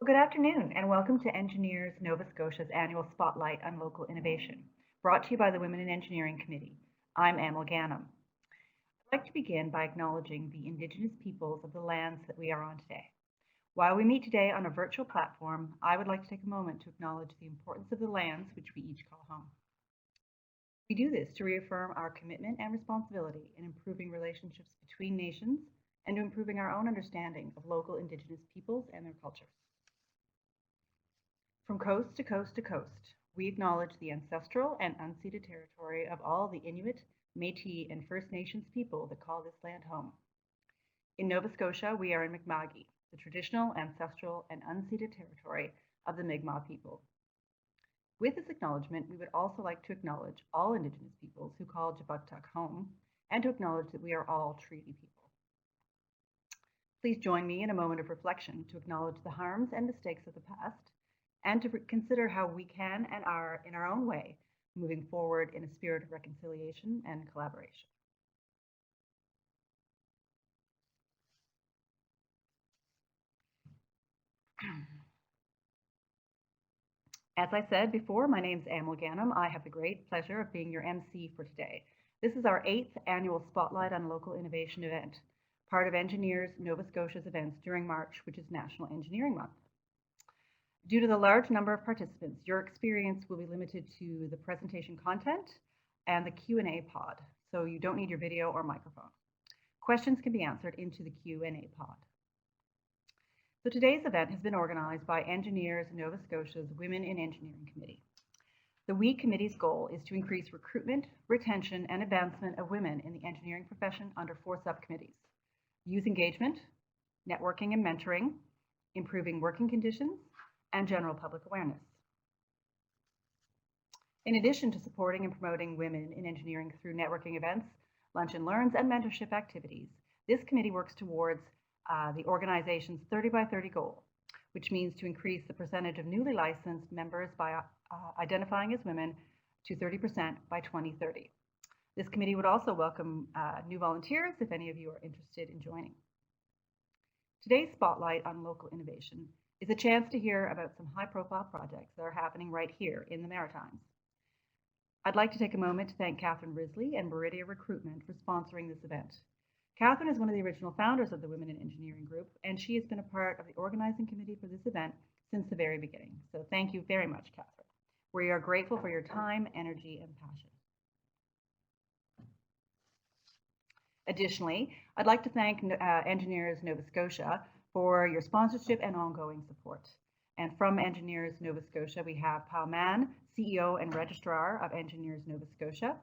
Well, good afternoon, and welcome to Engineers Nova Scotia's annual Spotlight on Local Innovation, brought to you by the Women in Engineering Committee. I'm Emil Gannam. I'd like to begin by acknowledging the Indigenous peoples of the lands that we are on today. While we meet today on a virtual platform, I would like to take a moment to acknowledge the importance of the lands which we each call home. We do this to reaffirm our commitment and responsibility in improving relationships between nations and to improving our own understanding of local Indigenous peoples and their cultures. From coast to coast to coast, we acknowledge the ancestral and unceded territory of all the Inuit, Métis, and First Nations people that call this land home. In Nova Scotia, we are in Mi'kma'ki, the traditional, ancestral, and unceded territory of the Mi'kmaq people. With this acknowledgement, we would also like to acknowledge all Indigenous peoples who call Jabuktuk home, and to acknowledge that we are all treaty people. Please join me in a moment of reflection to acknowledge the harms and mistakes of the past, and to consider how we can and are, in our own way, moving forward in a spirit of reconciliation and collaboration. As I said before, my name is Emil Gannam. I have the great pleasure of being your MC for today. This is our 8th annual Spotlight on Local Innovation event, part of Engineers Nova Scotia's events during March, which is National Engineering Month. Due to the large number of participants, your experience will be limited to the presentation content and the Q&A pod, so you don't need your video or microphone. Questions can be answered into the Q&A pod. So today's event has been organized by Engineers Nova Scotia's Women in Engineering Committee. The WE Committee's goal is to increase recruitment, retention, and advancement of women in the engineering profession under 4 subcommittees: youth engagement, networking and mentoring, improving working conditions, and general public awareness. In addition to supporting and promoting women in engineering through networking events, lunch and learns, and mentorship activities, this committee works towards the organization's 30 by 30 goal, which means to increase the percentage of newly licensed members by identifying as women to 30% by 2030. This committee would also welcome new volunteers if any of you are interested in joining. Today's Spotlight on Local Innovation is a chance to hear about some high-profile projects that are happening right here in the Maritimes. I'd like to take a moment to thank Catherine Risley and Meridia Recruitment for sponsoring this event. Catherine is one of the original founders of the Women in Engineering Group, and she has been a part of the organizing committee for this event since the very beginning. So thank you very much, Catherine. We are grateful for your time, energy, and passion. Additionally, I'd like to thank Engineers Nova Scotia for your sponsorship and ongoing support. And from Engineers Nova Scotia, we have Pao Mann, CEO and Registrar of Engineers Nova Scotia,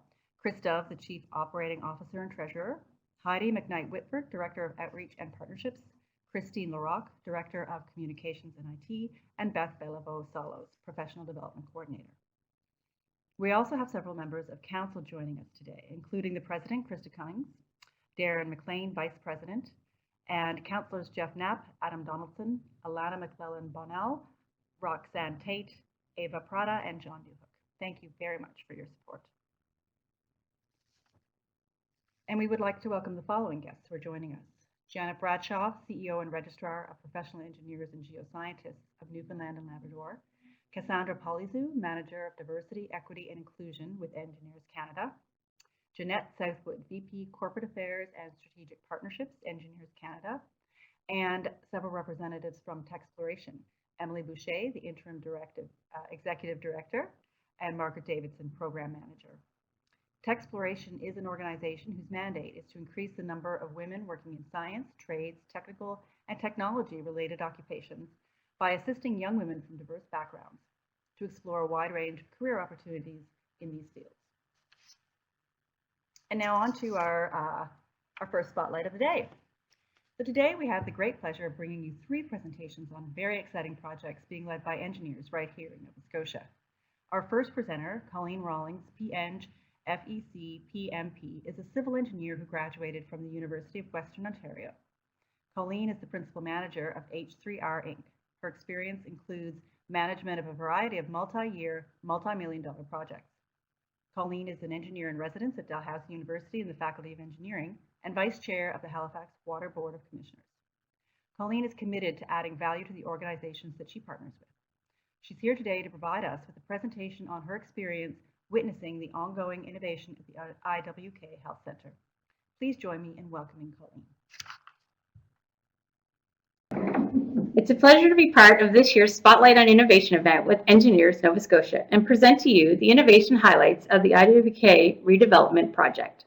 Chris Dove, the Chief Operating Officer and Treasurer, Heidi McKnight-Whitford, Director of Outreach and Partnerships, Christine Larocque, Director of Communications and IT, and Beth Bellavo-Salos, Professional Development Coordinator. We also have several members of Council joining us today, including the President, Krista Cummings, Darren McLean, Vice President, and Councillors Jeff Knapp, Adam Donaldson, Alana McClellan-Bonnell, Roxanne Tate, Eva Parada, and John Newhook. Thank you very much for your support. And we would like to welcome the following guests who are joining us: Janet Bradshaw, CEO and Registrar of Professional Engineers and Geoscientists of Newfoundland and Labrador; Cassandra Polizou, Manager of Diversity, Equity and Inclusion with Engineers Canada; Jeanette Southwood, VP Corporate Affairs and Strategic Partnerships, Engineers Canada; and several representatives from Techsploration: Emily Boucher, the Interim Executive Director, and Margaret Davidson, Program Manager. Techsploration is an organization whose mandate is to increase the number of women working in science, trades, technical, and technology-related occupations by assisting young women from diverse backgrounds to explore a wide range of career opportunities in these fields. And now on to our first spotlight of the day. So today we have the great pleasure of bringing you 3 presentations on very exciting projects being led by engineers right here in Nova Scotia. Our first presenter, Colleen Rawlings, P.Eng, FEC, PMP, is a civil engineer who graduated from the University of Western Ontario. Colleen is the Principal Manager of H3R Inc. Her experience includes management of a variety of multi-year, multi-million-dollar projects. Colleen is an engineer in residence at Dalhousie University in the Faculty of Engineering and Vice Chair of the Halifax Water Board of Commissioners. Colleen is committed to adding value to the organizations that she partners with. She's here today to provide us with a presentation on her experience witnessing the ongoing innovation at the IWK Health Centre. Please join me in welcoming Colleen. It's a pleasure to be part of this year's Spotlight on Innovation event with Engineers Nova Scotia and present to you the innovation highlights of the IWK redevelopment project.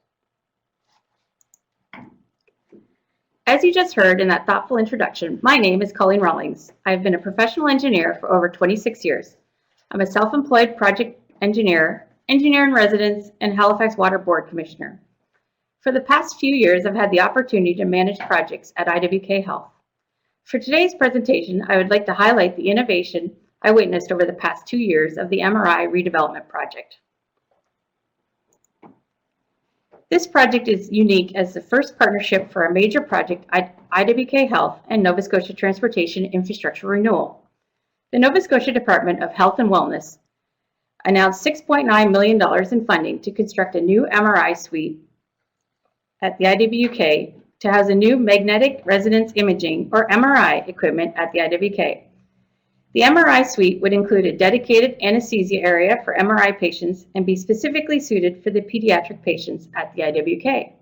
As you just heard in that thoughtful introduction, my name is Colleen Rawlings. I've been a professional engineer for over 26 years. I'm a self-employed project engineer, engineer in residence, and Halifax Water Board Commissioner. For the past few years, I've had the opportunity to manage projects at IWK Health. For today's presentation, I would like to highlight the innovation I witnessed over the past 2 years of the MRI redevelopment project. This project is unique as the first partnership for a major project at IWK Health and Nova Scotia Transportation Infrastructure Renewal. The Nova Scotia Department of Health and Wellness announced $6.9 million in funding to construct a new MRI suite at the IWK to house a new magnetic resonance imaging, or MRI, equipment at the IWK. The MRI suite would include a dedicated anesthesia area for MRI patients and be specifically suited for the pediatric patients at the IWK.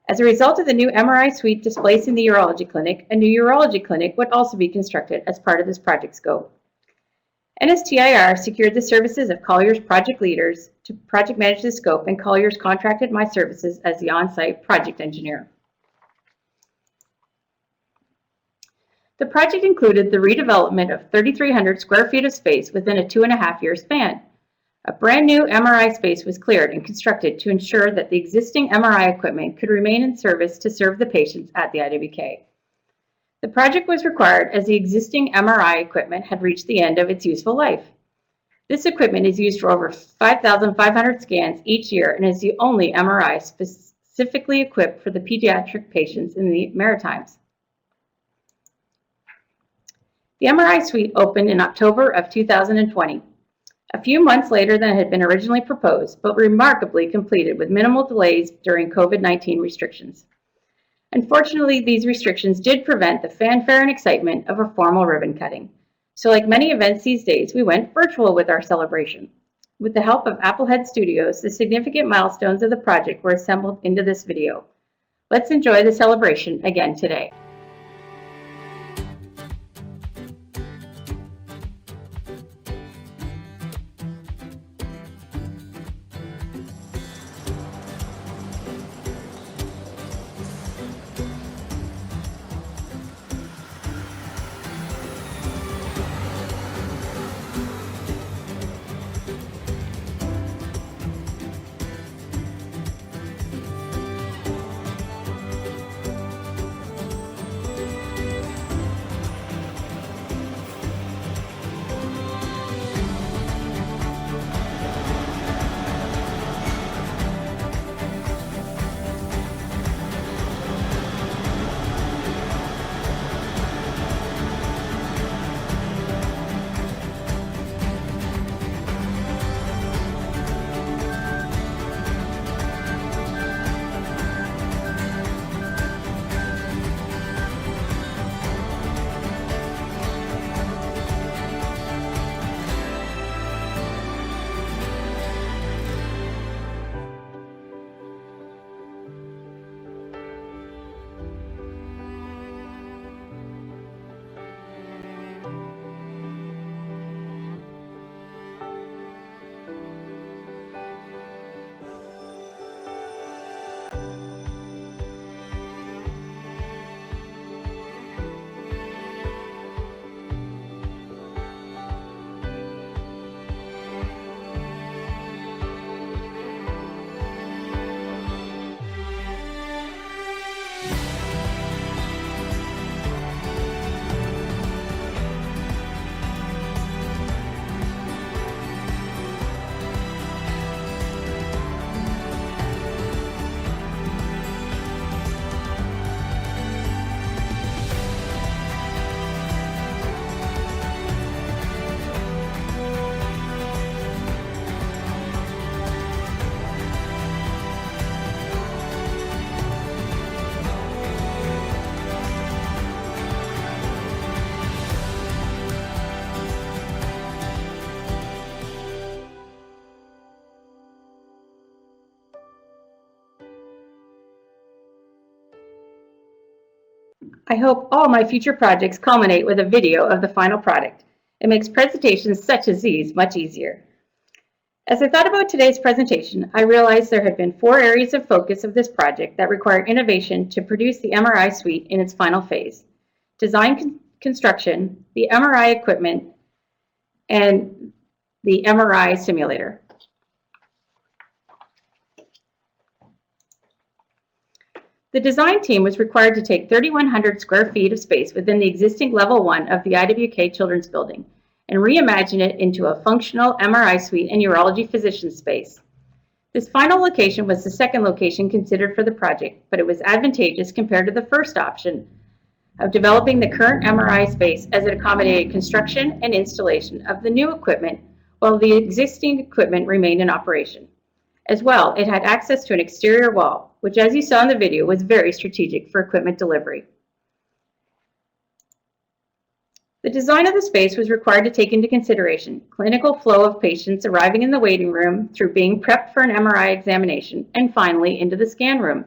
As a result of the new MRI suite displacing the urology clinic, a new urology clinic would also be constructed as part of this project scope. NSTIR secured the services of Colliers project leaders to project manage the scope, and Colliers contracted my services as the on-site project engineer. The project included the redevelopment of 3,300 square feet of space within a 2.5-year span. A brand new MRI space was cleared and constructed to ensure that the existing MRI equipment could remain in service to serve the patients at the IWK. The project was required as the existing MRI equipment had reached the end of its useful life. This equipment is used for over 5,500 scans each year and is the only MRI specifically equipped for the pediatric patients in the Maritimes. The MRI suite opened in October of 2020, a few months later than had been originally proposed, but remarkably completed with minimal delays during COVID-19 restrictions. Unfortunately, these restrictions did prevent the fanfare and excitement of a formal ribbon cutting. So like many events these days, we went virtual with our celebration. With the help of Applehead Studios, the significant milestones of the project were assembled into this video. Let's enjoy the celebration again today. I hope all my future projects culminate with a video of the final product. It makes presentations such as these much easier. As I thought about today's presentation, I realized there had been 4 areas of focus of this project that required innovation to produce the MRI suite in its final phase: design construction, the MRI equipment, and the MRI simulator. The design team was required to take 3,100 square feet of space within the existing level 1 of the IWK Children's Building and reimagine it into a functional MRI suite and urology physician space. This final location was the second location considered for the project, but it was advantageous compared to the first option of developing the current MRI space, as it accommodated construction and installation of the new equipment while the existing equipment remained in operation. As well, it had access to an exterior wall, which, as you saw in the video, was very strategic for equipment delivery. The design of the space was required to take into consideration clinical flow of patients arriving in the waiting room through being prepped for an MRI examination and finally into the scan room.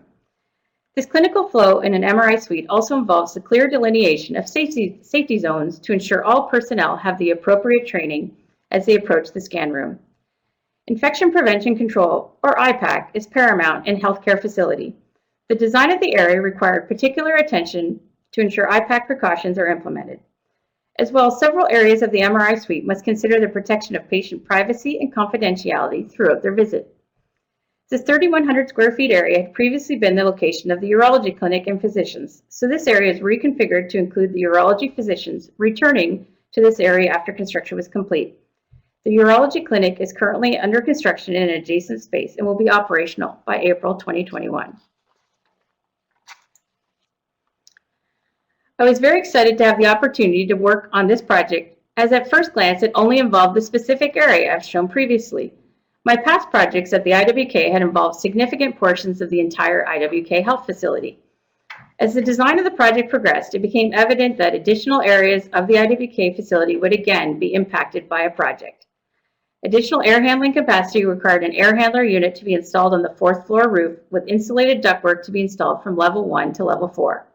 This clinical flow in an MRI suite also involves the clear delineation of safety zones to ensure all personnel have the appropriate training as they approach the scan room. Infection Prevention Control, or IPAC, is paramount in healthcare facility. The design of the area required particular attention to ensure IPAC precautions are implemented. As well, several areas of the MRI suite must consider the protection of patient privacy and confidentiality throughout their visit. This 3,100 square feet area had previously been the location of the urology clinic and physicians, so this area is reconfigured to include the urology physicians returning to this area after construction was complete. The urology clinic is currently under construction in an adjacent space and will be operational by April 2021. I was very excited to have the opportunity to work on this project, as at first glance it only involved the specific area I've shown previously. My past projects at the IWK had involved significant portions of the entire IWK health facility. As the design of the project progressed, it became evident that additional areas of the IWK facility would again be impacted by a project. Additional air handling capacity required an air handler unit to be installed on the 4th floor roof, with insulated ductwork to be installed from level 1 to level 4.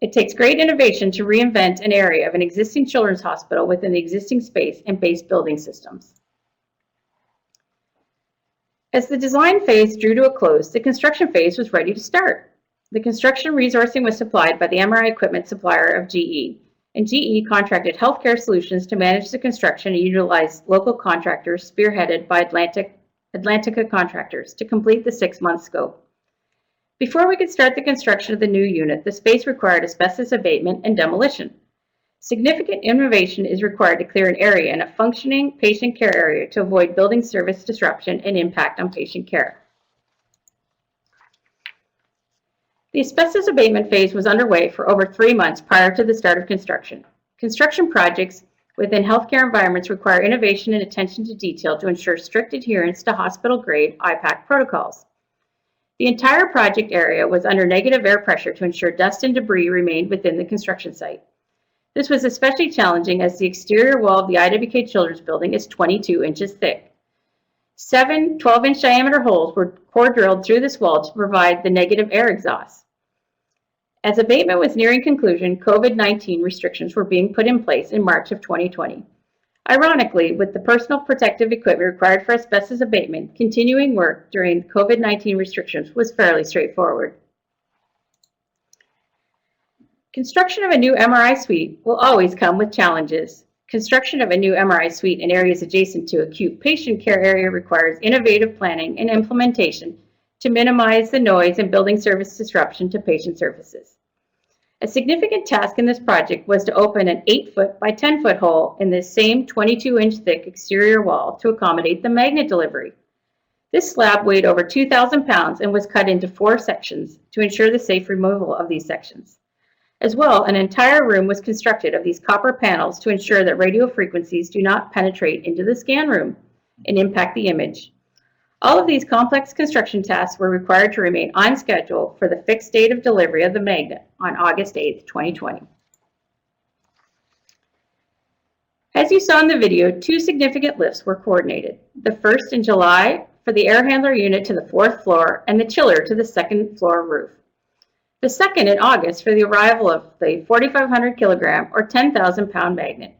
It takes great innovation to reinvent an area of an existing children's hospital within the existing space and base building systems. As the design phase drew to a close, the construction phase was ready to start. The construction resourcing was supplied by the MRI equipment supplier of GE, and GE contracted Healthcare Solutions to manage the construction and utilize local contractors spearheaded by Atlantica Contractors to complete the 6-month scope. Before we could start the construction of the new unit, the space required asbestos abatement and demolition. Significant innovation is required to clear an area in a functioning patient care area to avoid building service disruption and impact on patient care. The asbestos abatement phase was underway for over 3 months prior to the start of construction. Construction projects within healthcare environments require innovation and attention to detail to ensure strict adherence to hospital-grade IPAC protocols. The entire project area was under negative air pressure to ensure dust and debris remained within the construction site. This was especially challenging as the exterior wall of the IWK Children's Building is 22 inches thick. 7 12-inch diameter holes were core drilled through this wall to provide the negative air exhaust. As abatement was nearing conclusion, COVID-19 restrictions were being put in place in March of 2020. Ironically, with the personal protective equipment required for asbestos abatement, continuing work during COVID-19 restrictions was fairly straightforward. Construction of a new MRI suite will always come with challenges. Construction of a new MRI suite in areas adjacent to acute patient care area requires innovative planning and implementation to minimize the noise and building service disruption to patient services. A significant task in this project was to open an 8-foot by 10-foot hole in this same 22-inch thick exterior wall to accommodate the magnet delivery. This slab weighed over 2,000 pounds and was cut into 4 sections to ensure the safe removal of these sections. As well, an entire room was constructed of these copper panels to ensure that radio frequencies do not penetrate into the scan room and impact the image. All of these complex construction tasks were required to remain on schedule for the fixed date of delivery of the magnet on August 8, 2020. As you saw in the video, 2 significant lifts were coordinated. The first in July for the air handler unit to the 4th floor and the chiller to the 2nd floor roof. The second in August for the arrival of the 4,500 kilogram or 10,000 pound magnet.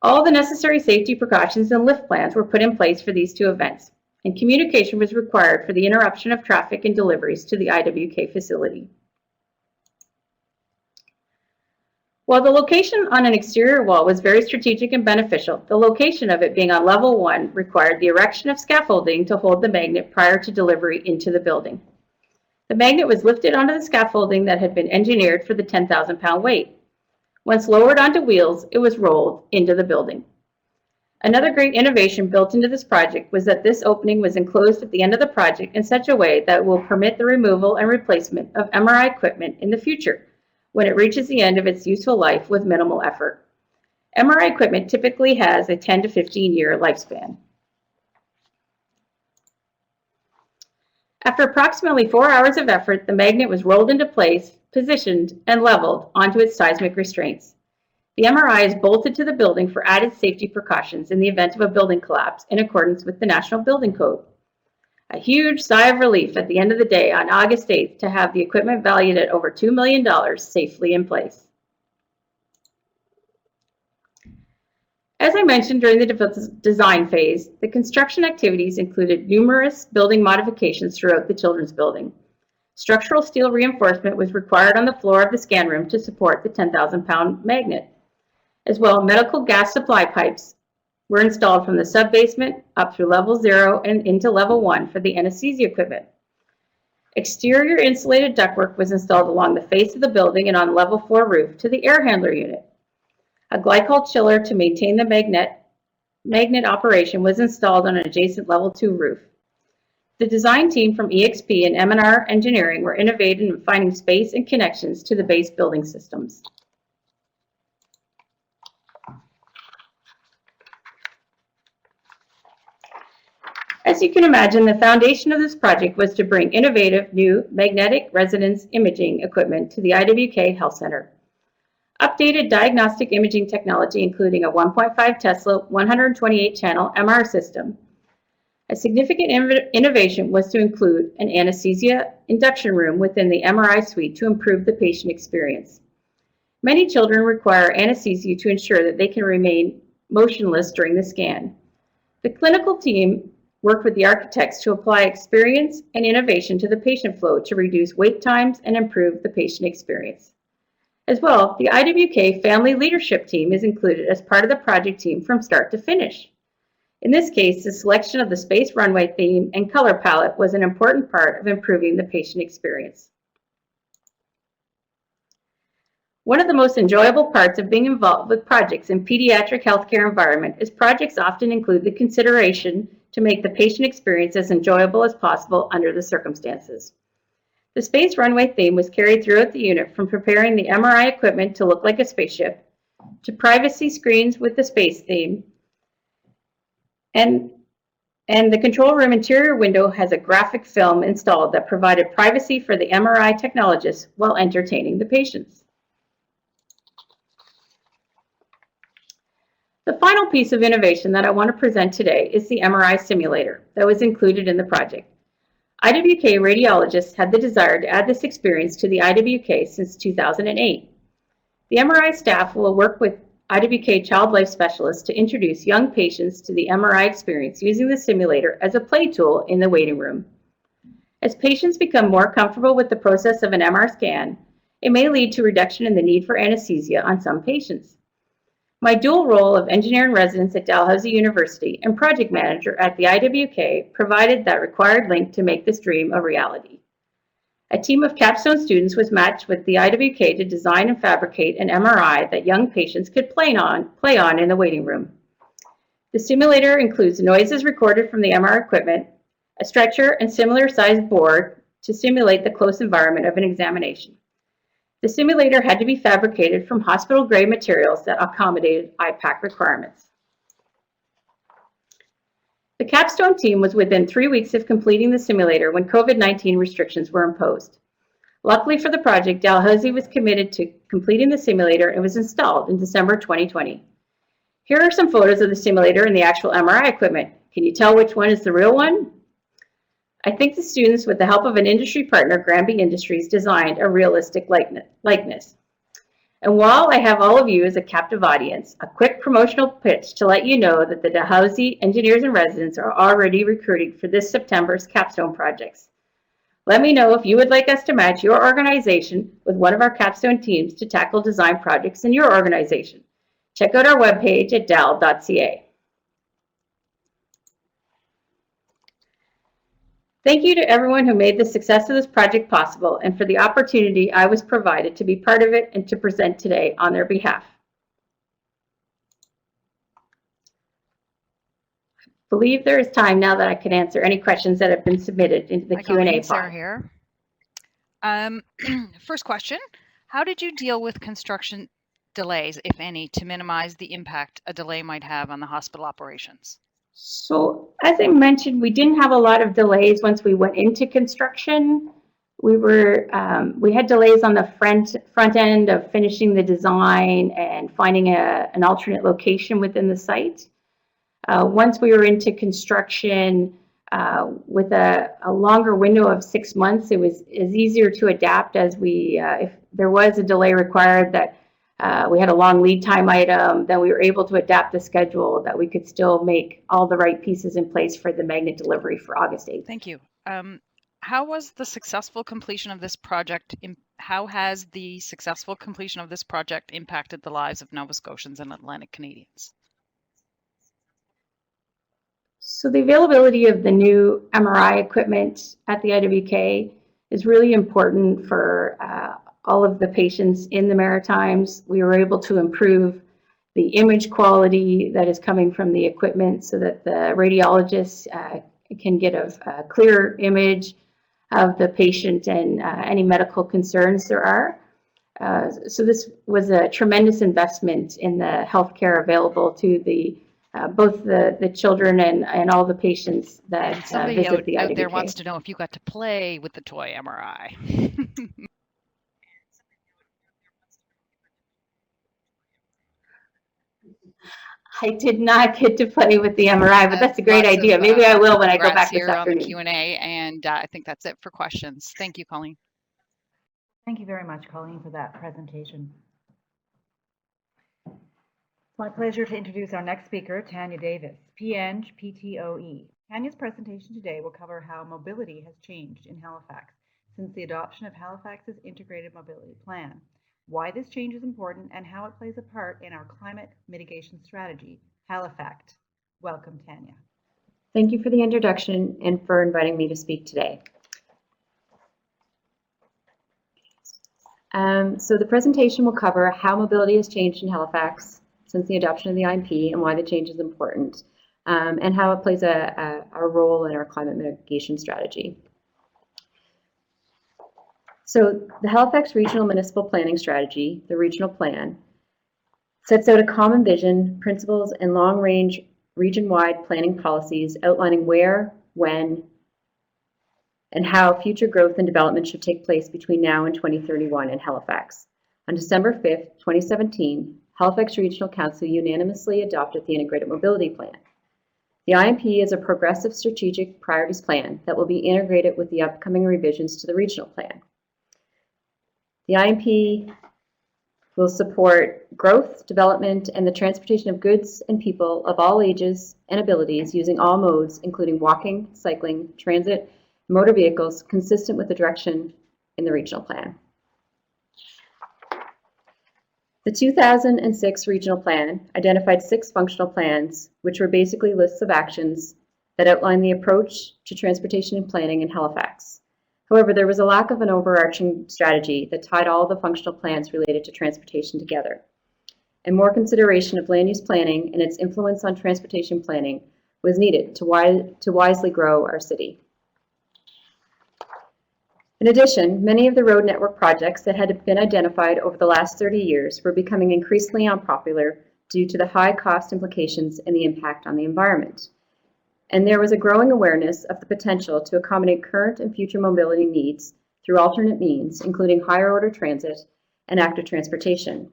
All the necessary safety precautions and lift plans were put in place for these two events, and communication was required for the interruption of traffic and deliveries to the IWK facility. While the location on an exterior wall was very strategic and beneficial, the location of it being on level 1 required the erection of scaffolding to hold the magnet prior to delivery into the building. The magnet was lifted onto the scaffolding that had been engineered for the 10,000 pound weight. Once lowered onto wheels, it was rolled into the building. Another great innovation built into this project was that this opening was enclosed at the end of the project in such a way that will permit the removal and replacement of MRI equipment in the future when it reaches the end of its useful life with minimal effort. MRI equipment typically has a 10 to 15-year lifespan. After approximately 4 hours of effort, the magnet was rolled into place, positioned, and leveled onto its seismic restraints. The MRI is bolted to the building for added safety precautions in the event of a building collapse in accordance with the National Building Code. A huge sigh of relief at the end of the day on August 8th to have the equipment valued at over $2 million safely in place. As I mentioned during the design phase, the construction activities included numerous building modifications throughout the children's building. Structural steel reinforcement was required on the floor of the scan room to support the 10,000 pound magnet. As well, medical gas supply pipes were installed from the sub-basement up through level 0 and into level 1 for the anesthesia equipment. Exterior insulated ductwork was installed along the face of the building and on level 4 roof to the air handler unit. A glycol chiller to maintain the magnet operation was installed on an adjacent level 2 roof. The design team from EXP and M&R Engineering were innovative in finding space and connections to the base building systems. As you can imagine, the foundation of this project was to bring innovative new magnetic resonance imaging equipment to the IWK Health Center. Updated diagnostic imaging technology, including a 1.5 Tesla 128 channel MR system. A significant innovation was to include an anesthesia induction room within the MRI suite to improve the patient experience. Many children require anesthesia to ensure that they can remain motionless during the scan. The clinical team worked with the architects to apply experience and innovation to the patient flow to reduce wait times and improve the patient experience. As well, the IWK Family Leadership Team is included as part of the project team from start to finish. In this case, the selection of the space runway theme and color palette was an important part of improving the patient experience. One of the most enjoyable parts of being involved with projects in pediatric healthcare environment is projects often include the consideration to make the patient experience as enjoyable as possible under the circumstances. The space runway theme was carried throughout the unit, from preparing the MRI equipment to look like a spaceship, to privacy screens with the space theme, and the control room interior window has a graphic film installed that provided privacy for the MRI technologists while entertaining the patients. The final piece of innovation that I want to present today is the MRI simulator that was included in the project. IWK radiologists had the desire to add this experience to the IWK since 2008. The MRI staff will work with IWK child life specialists to introduce young patients to the MRI experience using the simulator as a play tool in the waiting room. As patients become more comfortable with the process of an MR scan, it may lead to reduction in the need for anesthesia on some patients. My dual role of engineer in residence at Dalhousie University and project manager at the IWK provided that required link to make this dream a reality. A team of capstone students was matched with the IWK to design and fabricate an MRI that young patients could play on in the waiting room. The simulator includes noises recorded from the MR equipment, a stretcher, and similar sized board to simulate the close environment of an examination. The simulator had to be fabricated from hospital-grade materials that accommodated IPAC requirements. The capstone team was within 3 weeks of completing the simulator when COVID-19 restrictions were imposed. Luckily for the project, Dalhousie was committed to completing the simulator and was installed in December 2020. Here are some photos of the simulator and the actual MRI equipment. Can you tell which one is the real one? I think the students, with the help of an industry partner, Granby Industries, designed a realistic likeness. And while I have all of you as a captive audience, a quick promotional pitch to let you know that the Dalhousie engineers and residents are already recruiting for this September's capstone projects. Let me know if you would like us to match your organization with one of our capstone teams to tackle design projects in your organization. Check out our webpage at dal.ca. Thank you to everyone who made the success of this project possible and for the opportunity I was provided to be part of it and to present today on their behalf. I believe there is time now that I can answer any questions that have been submitted into the Q&A pod. Sarah here. First question, how did you deal with construction delays, if any, to minimize the impact a delay might have on the hospital operations? So as I mentioned, we didn't have a lot of delays once we went into construction. We had delays on the front end of finishing the design and finding an alternate location within the site. Once we were into construction, with a longer window of 6 months, it was easier to adapt as if there was a delay required that we had a long lead time item, then we were able to adapt the schedule that we could still make all the right pieces in place for the magnet delivery for August 8th. Thank you. How was the successful completion of this project? How has the successful completion of this project impacted the lives of Nova Scotians and Atlantic Canadians? So the availability of the new MRI equipment at the IWK is really important for all of the patients in the Maritimes. We were able to improve the image quality that is coming from the equipment so that the radiologists can get a clear image of the patient and any medical concerns there are. So this was a tremendous investment in the healthcare available to both the children and all the patients that visit the IWK. Somebody out there wants to know if you got to play with the toy MRI. I did not get to play with the MRI, but that's a great idea. Maybe I will when I go back this afternoon. On the Q&A, and I think that's it for questions. Thank you, Colleen. Thank you very much, Colleen, for that presentation. It's my pleasure to introduce our next speaker, Tanya Davis, P.Eng, PTOE. Tanya's presentation today will cover how mobility has changed in Halifax since the adoption of Halifax's Integrated Mobility Plan, why this change is important, and how it plays a part in our climate mitigation strategy, Halifax. Welcome, Tanya. Thank you for the introduction and for inviting me to speak today. So the presentation will cover how mobility has changed in Halifax since the adoption of the IMP and why the change is important, and how it plays a role in our climate mitigation strategy. So the Halifax Regional Municipal Planning Strategy, the Regional Plan, sets out a common vision, principles, and long-range region-wide planning policies outlining where, when, and how future growth and development should take place between now and 2031 in Halifax. On December 5th, 2017, Halifax Regional Council unanimously adopted the Integrated Mobility Plan. The IMP is a progressive strategic priorities plan that will be integrated with the upcoming revisions to the regional plan. The IMP will support growth, development, and the transportation of goods and people of all ages and abilities using all modes, including walking, cycling, transit, and motor vehicles, consistent with the direction in the regional plan. The 2006 regional plan identified 6 functional plans, which were basically lists of actions that outline the approach to transportation and planning in Halifax. However, there was a lack of an overarching strategy that tied all the functional plans related to transportation together. And more consideration of land use planning and its influence on transportation planning was needed to wisely grow our city. In addition, many of the road network projects that had been identified over the last 30 years were becoming increasingly unpopular due to the high cost implications and the impact on the environment. And there was a growing awareness of the potential to accommodate current and future mobility needs through alternate means, including higher order transit and active transportation.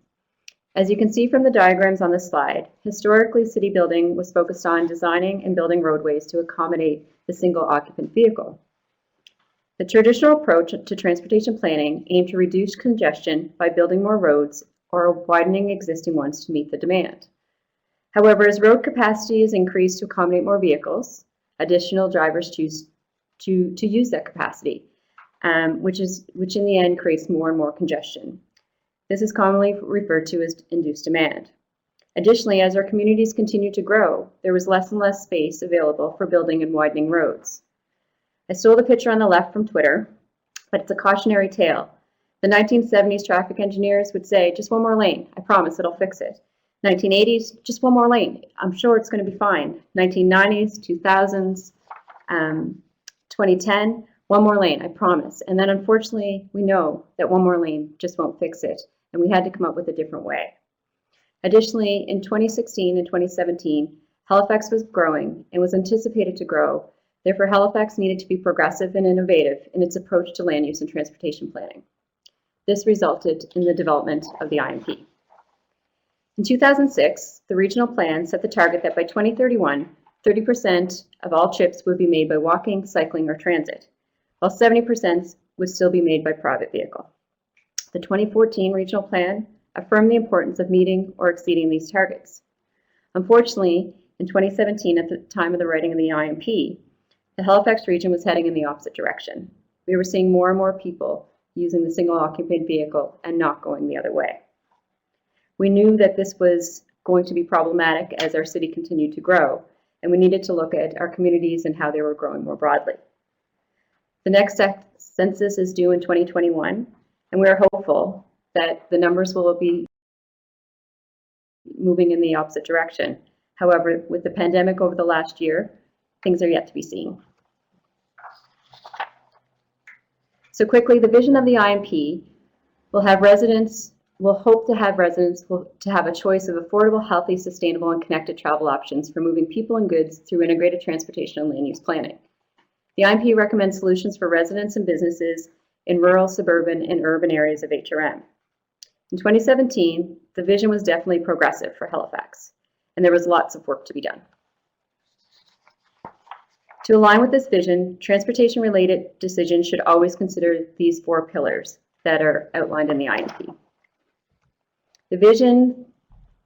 As you can see from the diagrams on this slide, historically city building was focused on designing and building roadways to accommodate the single occupant vehicle. The traditional approach to transportation planning aimed to reduce congestion by building more roads or widening existing ones to meet the demand. However, as road capacity is increased to accommodate more vehicles, additional drivers choose to use that capacity, which in the end creates more and more congestion. This is commonly referred to as induced demand. Additionally, as our communities continue to grow, there was less and less space available for building and widening roads. I stole the picture on the left from Twitter, but it's a cautionary tale. The 1970s traffic engineers would say, just one more lane, I promise it'll fix it. 1980s, just one more lane, I'm sure it's going to be fine. 1990s, 2000s, 2010, one more lane, I promise. And then unfortunately, we know that one more lane just won't fix it, and we had to come up with a different way. Additionally, in 2016 and 2017, Halifax was growing and was anticipated to grow. Therefore, Halifax needed to be progressive and innovative in its approach to land use and transportation planning. This resulted in the development of the IMP. In 2006, the regional plan set the target that by 2031, 30% of all trips would be made by walking, cycling, or transit, while 70% would still be made by private vehicle. The 2014 regional plan affirmed the importance of meeting or exceeding these targets. Unfortunately, in 2017, at the time of the writing of the IMP, the Halifax region was heading in the opposite direction. We were seeing more and more people using the single occupant vehicle and not going the other way. We knew that this was going to be problematic as our city continued to grow, and we needed to look at our communities and how they were growing more broadly. The next census is due in 2021, and we are hopeful that the numbers will be moving in the opposite direction. However, with the pandemic over the last year, things are yet to be seen. So quickly, the vision of the IMP will hope to have residents to have a choice of affordable, healthy, sustainable, and connected travel options for moving people and goods through integrated transportation and land use planning. The IMP recommends solutions for residents and businesses in rural, suburban, and urban areas of HRM. In 2017, the vision was definitely progressive for Halifax, and there was lots of work to be done. To align with this vision, transportation-related decisions should always consider these 4 pillars that are outlined in the IMP. The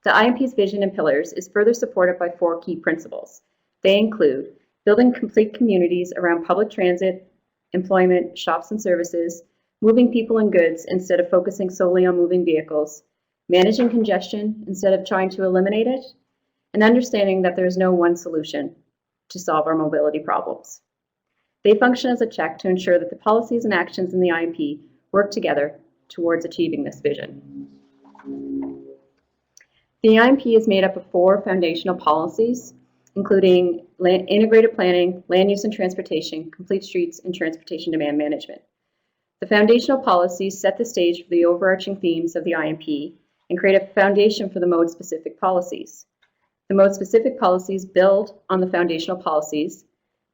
IMP's vision and pillars is further supported by 4 key principles. They include building complete communities around public transit, employment, shops and services, moving people and goods instead of focusing solely on moving vehicles, managing congestion instead of trying to eliminate it, and understanding that there is no one solution to solve our mobility problems. They function as a check to ensure that the policies and actions in the IMP work together towards achieving this vision. The IMP is made up of 4 foundational policies, including integrated planning, land use and transportation, complete streets, and transportation demand management. The foundational policies set the stage for the overarching themes of the IMP and create a foundation for the mode-specific policies. The mode-specific policies build on the foundational policies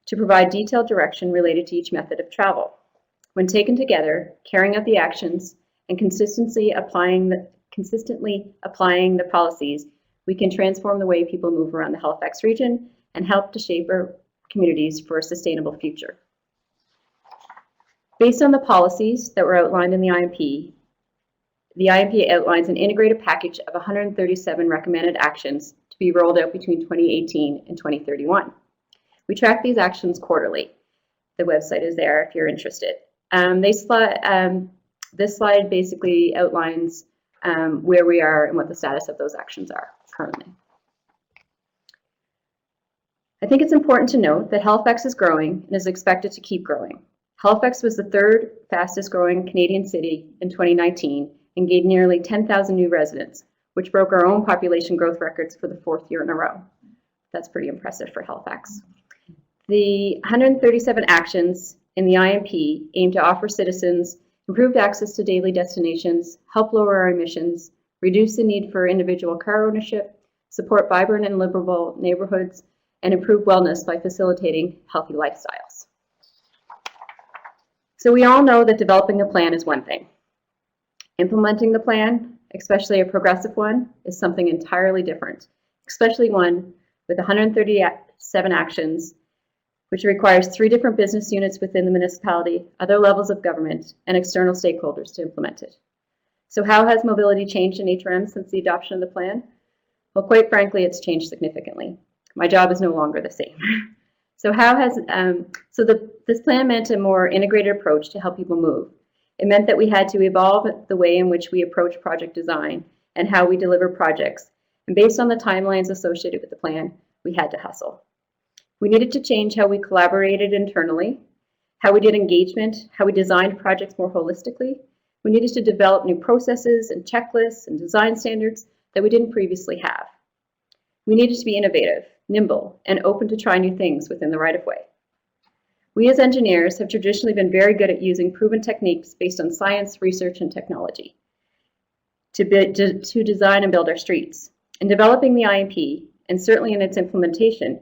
to provide detailed direction related to each method of travel. When taken together, carrying out the actions and consistently applying the policies, we can transform the way people move around the Halifax region and help to shape our communities for a sustainable future. Based on the policies that were outlined in the IMP outlines an integrated package of 137 recommended actions to be rolled out between 2018 and 2031. We track these actions quarterly. The website is there if you're interested. This slide basically outlines where we are and what the status of those actions are currently. I think it's important to note that Halifax is growing and is expected to keep growing. Halifax was the 3rd fastest growing Canadian city in 2019 and gained nearly 10,000 new residents, which broke our own population growth records for the 4th year in a row. That's pretty impressive for Halifax. The 137 actions in the IMP aim to offer citizens improved access to daily destinations, help lower our emissions, reduce the need for individual car ownership, support vibrant and livable neighborhoods, and improve wellness by facilitating healthy lifestyles. So we all know that developing a plan is one thing. Implementing the plan, especially a progressive one, is something entirely different, especially one with 137 actions which requires 3 different business units within the municipality, other levels of government, and external stakeholders to implement it. So how has mobility changed in HRM since the adoption of the plan? Well, quite frankly, it's changed significantly. My job is no longer the same. So this plan meant a more integrated approach to help people move. It meant that we had to evolve the way in which we approach project design and how we deliver projects. And based on the timelines associated with the plan, we had to hustle. We needed to change how we collaborated internally, how we did engagement, how we designed projects more holistically. We needed to develop new processes and checklists and design standards that we didn't previously have. We needed to be innovative, nimble, and open to try new things within the right-of-way. We as engineers have traditionally been very good at using proven techniques based on science, research, and technology to design and build our streets. In developing the IMP, and certainly in its implementation,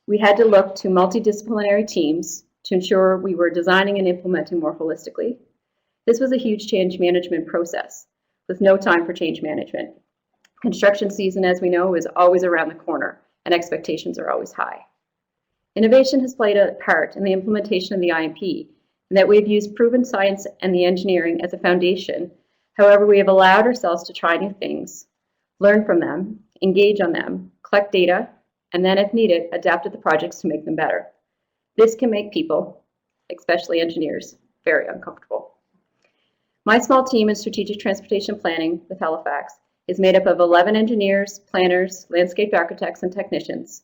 we had to look to multidisciplinary teams to ensure we were designing and implementing more holistically. This was a huge change management process with no time for change management. Construction season, as we know, is always around the corner and expectations are always high. Innovation has played a part in the implementation of the IMP in that we've used proven science and the engineering as a foundation. However, we have allowed ourselves to try new things, learn from them, engage on them, collect data, and then if needed, adapt to the projects to make them better. This can make people, especially engineers, very uncomfortable. My small team in strategic transportation planning with Halifax is made up of 11 engineers, planners, landscape architects, and technicians,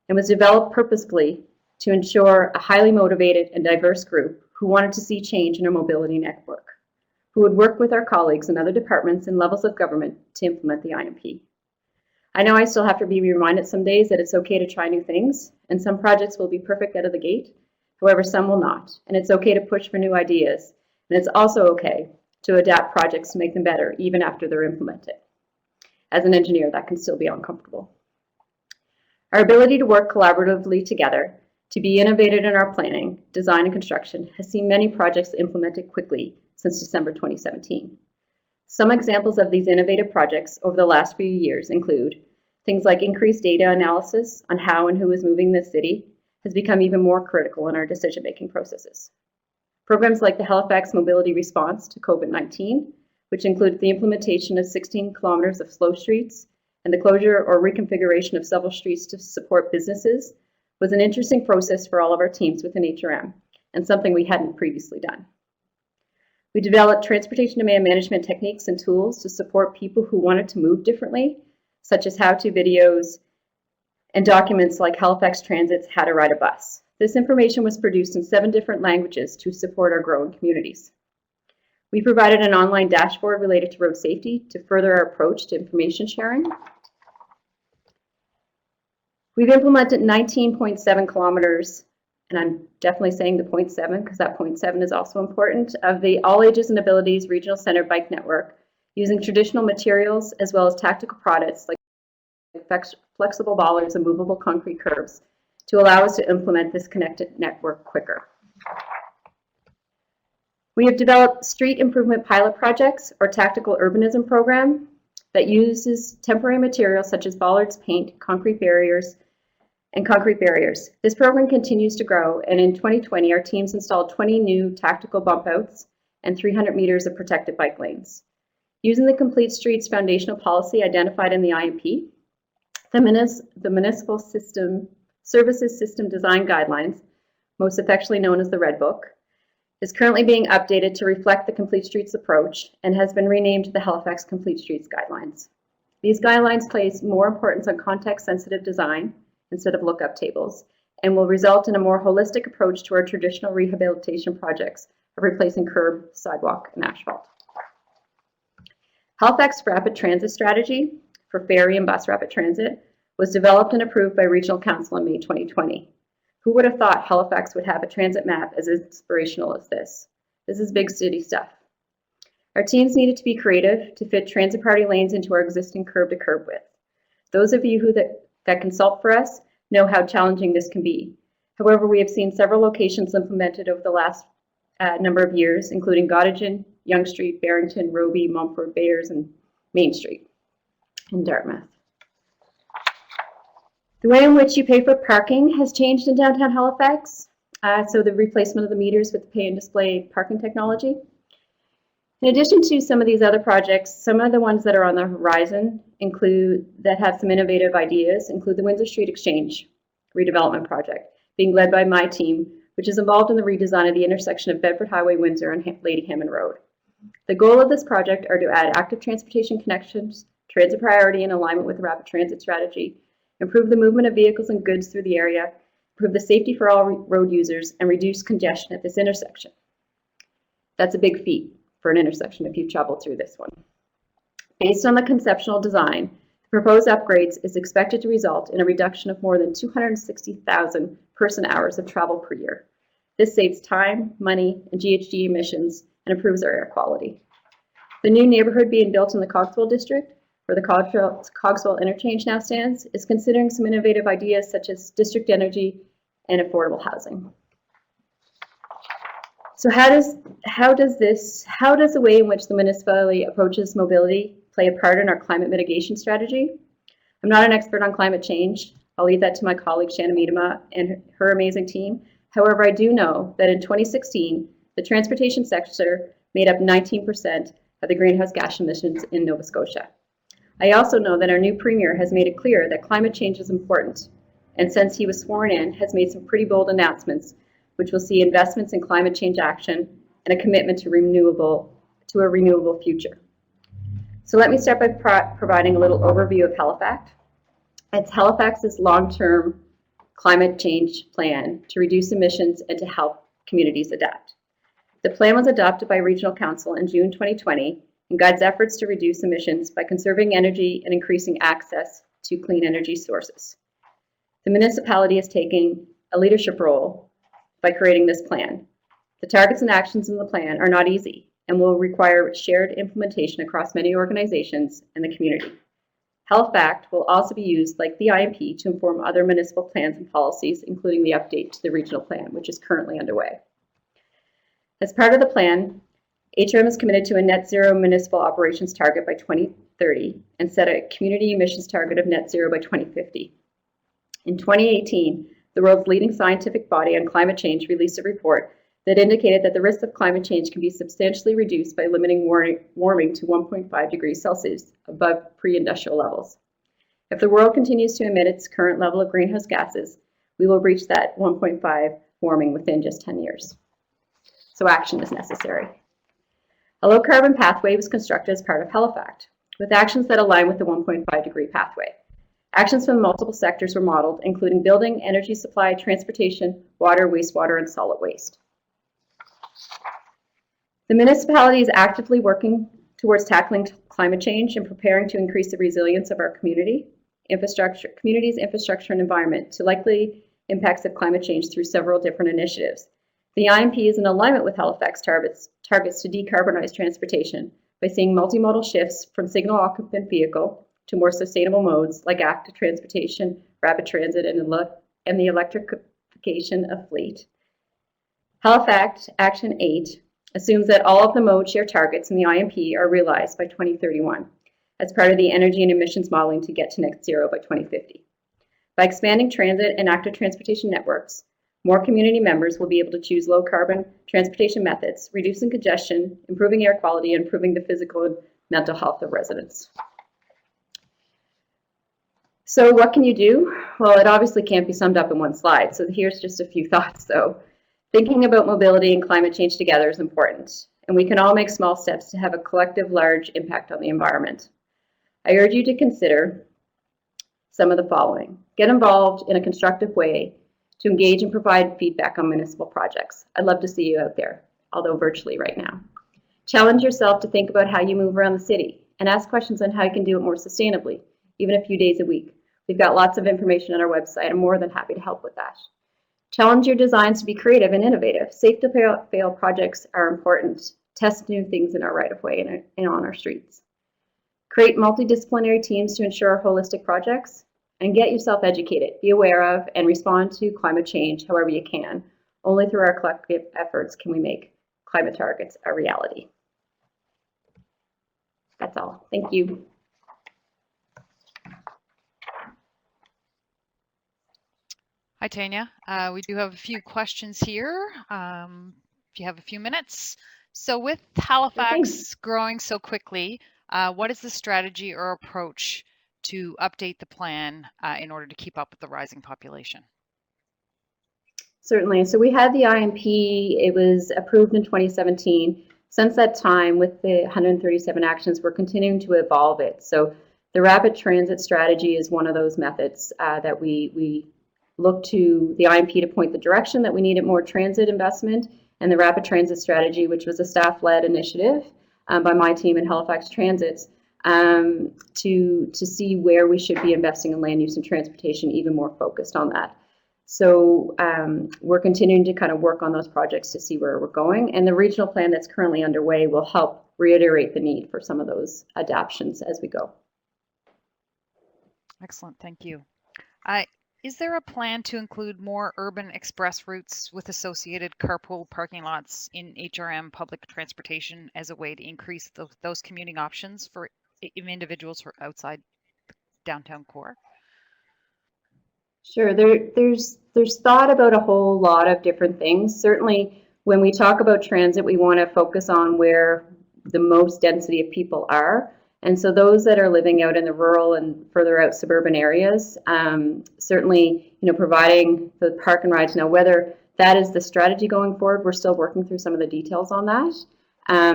and was developed purposefully to ensure a highly motivated and diverse group who wanted to see change in our mobility network, who would work with our colleagues in other departments and levels of government to implement the IMP. I know I still have to be reminded some days that it's okay to try new things, and some projects will be perfect out of the gate. However, some will not, and it's okay to push for new ideas, and it's also okay to adapt projects to make them better even after they're implemented. As an engineer, that can still be uncomfortable. Our ability to work collaboratively together, to be innovative in our planning, design, and construction has seen many projects implemented quickly since December 2017. Some examples of these innovative projects over the last few years include things like increased data analysis on how and who is moving in the city has become even more critical in our decision-making processes. Programs like the Halifax Mobility Response to COVID-19, which includes the implementation of 16 kilometers of slow streets and the closure or reconfiguration of several streets to support businesses, was an interesting process for all of our teams within HRM and something we hadn't previously done. We developed transportation demand management techniques and tools to support people who wanted to move differently, such as how-to videos and documents like Halifax Transit's How to Ride a Bus. This information was produced in 7 different languages to support our growing communities. We provided an online dashboard related to road safety to further our approach to information sharing. We've implemented 19.7 kilometers, and I'm definitely saying the 0.7 because that 0.7 is also important, of the All Ages and Abilities Regional Center Bike Network using traditional materials as well as tactical products like flexible bollards and movable concrete curbs to allow us to implement this connected network quicker. We have developed street improvement pilot projects or tactical urbanism program that uses temporary materials such as bollards, paint, concrete barriers. This program continues to grow, and in 2020, our teams installed 20 new tactical bump outs and 300 meters of protected bike lanes. Using the Complete Streets foundational policy identified in the IMP, the Municipal Services System Design Guidelines, most affectionately known as the Red Book, is currently being updated to reflect the Complete Streets approach and has been renamed the Halifax Complete Streets Guidelines. These guidelines place more importance on context-sensitive design instead of lookup tables and will result in a more holistic approach to our traditional rehabilitation projects of replacing curb, sidewalk, and asphalt. Halifax Rapid Transit Strategy for ferry and bus rapid transit was developed and approved by Regional Council in May 2020. Who would have thought Halifax would have a transit map as inspirational as this? This is big city stuff. Our teams needed to be creative to fit transit party lanes into our existing curb-to-curb width. Those of you that consult for us know how challenging this can be. However, we have seen several locations implemented over the last number of years, including Gottingen, Yonge Street, Barrington, Roby, Mumford, Bayers, and Main Street in Dartmouth. The way in which you pay for parking has changed in downtown Halifax. So the replacement of the meters with the pay and display parking technology. In addition to some of these other projects, some of the ones that are on the horizon that have some innovative ideas include the Windsor Street Exchange redevelopment project, being led by my team, which is involved in the redesign of the intersection of Bedford Highway, Windsor, and Lady Hammond Road. The goal of this project are to add active transportation connections, transit priority in alignment with the rapid transit strategy, improve the movement of vehicles and goods through the area, improve the safety for all road users, and reduce congestion at this intersection. That's a big feat for an intersection if you've traveled through this one. Based on the conceptual design, the proposed upgrades is expected to result in a reduction of more than 260,000 person hours of travel per year. This saves time, money, and GHG emissions and improves our air quality. The new neighborhood being built in the Cogswell district, where the Cogswell interchange now stands, is considering some innovative ideas such as district energy and affordable housing. So how does the way in which the municipality approaches mobility play a part in our climate mitigation strategy? I'm not an expert on climate change. I'll leave that to my colleague Shanna Miedema and her amazing team. However, I do know that in 2016, the transportation sector made up 19% of the greenhouse gas emissions in Nova Scotia. I also know that our new premier has made it clear that climate change is important, and since he was sworn in, has made some pretty bold announcements, which will see investments in climate change action and a commitment to a renewable future. So let me start by providing a little overview of Halifax. It's Halifax's long-term climate change plan to reduce emissions and to help communities adapt. The plan was adopted by Regional Council in June 2020 and guides efforts to reduce emissions by conserving energy and increasing access to clean energy sources. The municipality is taking a leadership role by creating this plan. The targets and actions in the plan are not easy and will require shared implementation across many organizations and the community. Halifax will also be used, like the IMP, to inform other municipal plans and policies, including the update to the regional plan, which is currently underway. As part of the plan, HRM is committed to a net zero municipal operations target by 2030 and set a community emissions target of net zero by 2050. In 2018, the world's leading scientific body on climate change released a report that indicated that the risk of climate change can be substantially reduced by limiting warming to 1.5 degrees Celsius above pre-industrial levels. If the world continues to emit its current level of greenhouse gases, we will reach that 1.5 warming within just 10 years. So action is necessary. A low carbon pathway was constructed as part of Halifax, with actions that align with the 1.5 degree pathway. Actions from multiple sectors were modeled, including building, energy supply, transportation, water, wastewater, and solid waste. The municipality is actively working towards tackling climate change and preparing to increase the resilience of our community's infrastructure and environment to likely impacts of climate change through several different initiatives. The IMP is in alignment with Halifax targets to decarbonize transportation by seeing multimodal shifts from single occupant vehicle to more sustainable modes like active transportation, rapid transit, and the electrification of fleet. Halifax Action 8 assumes that all of the mode share targets in the IMP are realized by 2031 as part of the energy and emissions modeling to get to net zero by 2050. By expanding transit and active transportation networks, more community members will be able to choose low carbon transportation methods, reducing congestion, improving air quality, and improving the physical and mental health of residents. So what can you do? Well, it obviously can't be summed up in one slide. So here's just a few thoughts though. Thinking about mobility and climate change together is important, and we can all make small steps to have a collective large impact on the environment. I urge you to consider some of the following. Get involved in a constructive way to engage and provide feedback on municipal projects. I'd love to see you out there, although virtually right now. Challenge yourself to think about how you move around the city and ask questions on how you can do it more sustainably, even a few days a week. We've got lots of information on our website. I'm more than happy to help with that. Challenge your designs to be creative and innovative. Safe to fail projects are important. Test new things in our right-of-way and on our streets. Create multidisciplinary teams to ensure holistic projects, and get yourself educated. Be aware of and respond to climate change however you can. Only through our collective efforts can we make climate targets a reality. That's all. Thank you. Hi, Tanya. We do have a few questions here. If you have a few minutes. So with Halifax growing so quickly, what is the strategy or approach to update the plan in order to keep up with the rising population? Certainly. So we had the IMP, it was approved in 2017. Since that time, with the 137 actions, we're continuing to evolve it. So the rapid transit strategy is one of those methods that we look to the IMP to point the direction that we needed more transit investment, and the rapid transit strategy, which was a staff-led initiative by my team in Halifax Transits, to see where we should be investing in land use and transportation, even more focused on that. So we're continuing to kind of work on those projects to see where we're going. And the regional plan that's currently underway will help reiterate the need for some of those adaptations as we go. Excellent, thank you. Is there a plan to include more urban express routes with associated carpool parking lots in HRM public transportation as a way to increase those commuting options for individuals who are outside downtown core? Sure, there's thought about a whole lot of different things. Certainly, when we talk about transit, we want to focus on where the most density of people are. And so those that are living out in the rural and further out suburban areas, certainly, providing the park and rides. Now, whether that is the strategy going forward, we're still working through some of the details on that.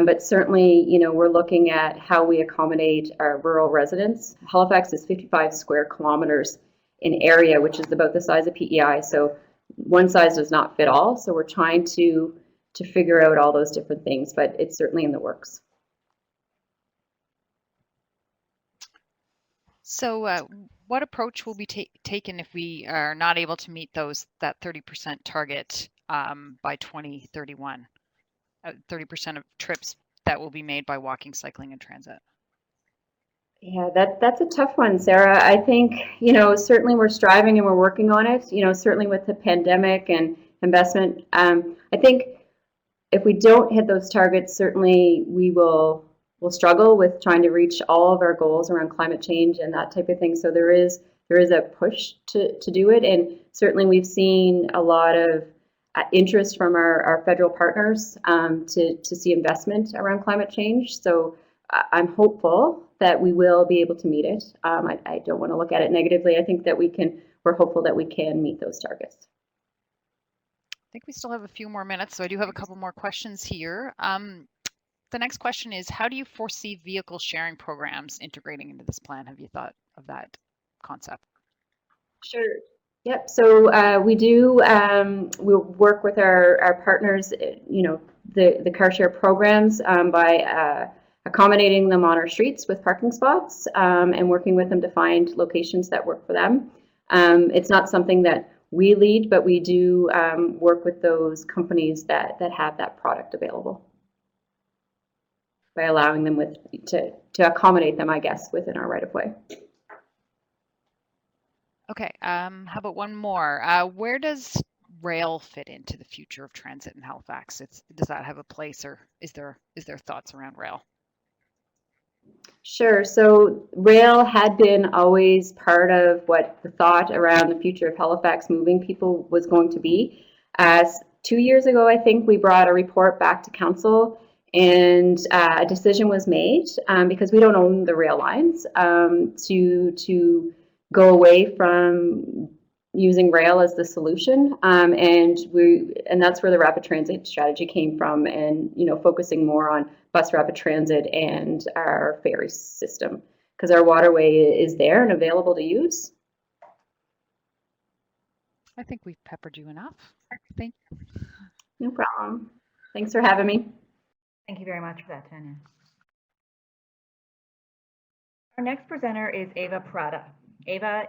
But certainly, we're looking at how we accommodate our rural residents. Halifax is 55 square kilometers in area, which is about the size of PEI. So one size does not fit all. So we're trying to figure out all those different things, but it's certainly in the works. So what approach will be taken if we are not able to meet that 30% target by 2031? 30% of trips that will be made by walking, cycling, and transit. Yeah, that's a tough one, Sarah. I think, certainly we're striving and we're working on it, certainly with the pandemic and investment. I think if we don't hit those targets, certainly we'll struggle with trying to reach all of our goals around climate change and that type of thing. So there is a push to do it. And certainly we've seen a lot of interest from our federal partners to see investment around climate change. So I'm hopeful that we will be able to meet it. I don't want to look at it negatively. I think that we're hopeful that we can meet those targets. I think we still have a few more minutes, so I do have a couple more questions here. The next question is, how do you foresee vehicle sharing programs integrating into this plan? Have you thought of that concept? Sure. Yep. So we do. We'll work with our partners. The car share programs by accommodating them on our streets with parking spots and working with them to find locations that work for them. It's not something that we lead, but we do work with those companies that have that product available by allowing them to accommodate them, I guess, within our right of way. Okay, how about one more? Where does rail fit into the future of transit in Halifax? Does that have a place, or is there thoughts around rail? Sure. So rail had been always part of what the thought around the future of Halifax moving people was going to be. 2 years ago, I think we brought a report back to council, and a decision was made because we don't own the rail lines to go away from using rail as the solution, and that's where the rapid transit strategy came from, and focusing more on bus rapid transit and our ferry system because our waterway is there and available to use. I think we've peppered you enough. Thank you. No problem. Thanks for having me. Thank you very much for that, Tanya. Our next presenter is Eva Parada. Eva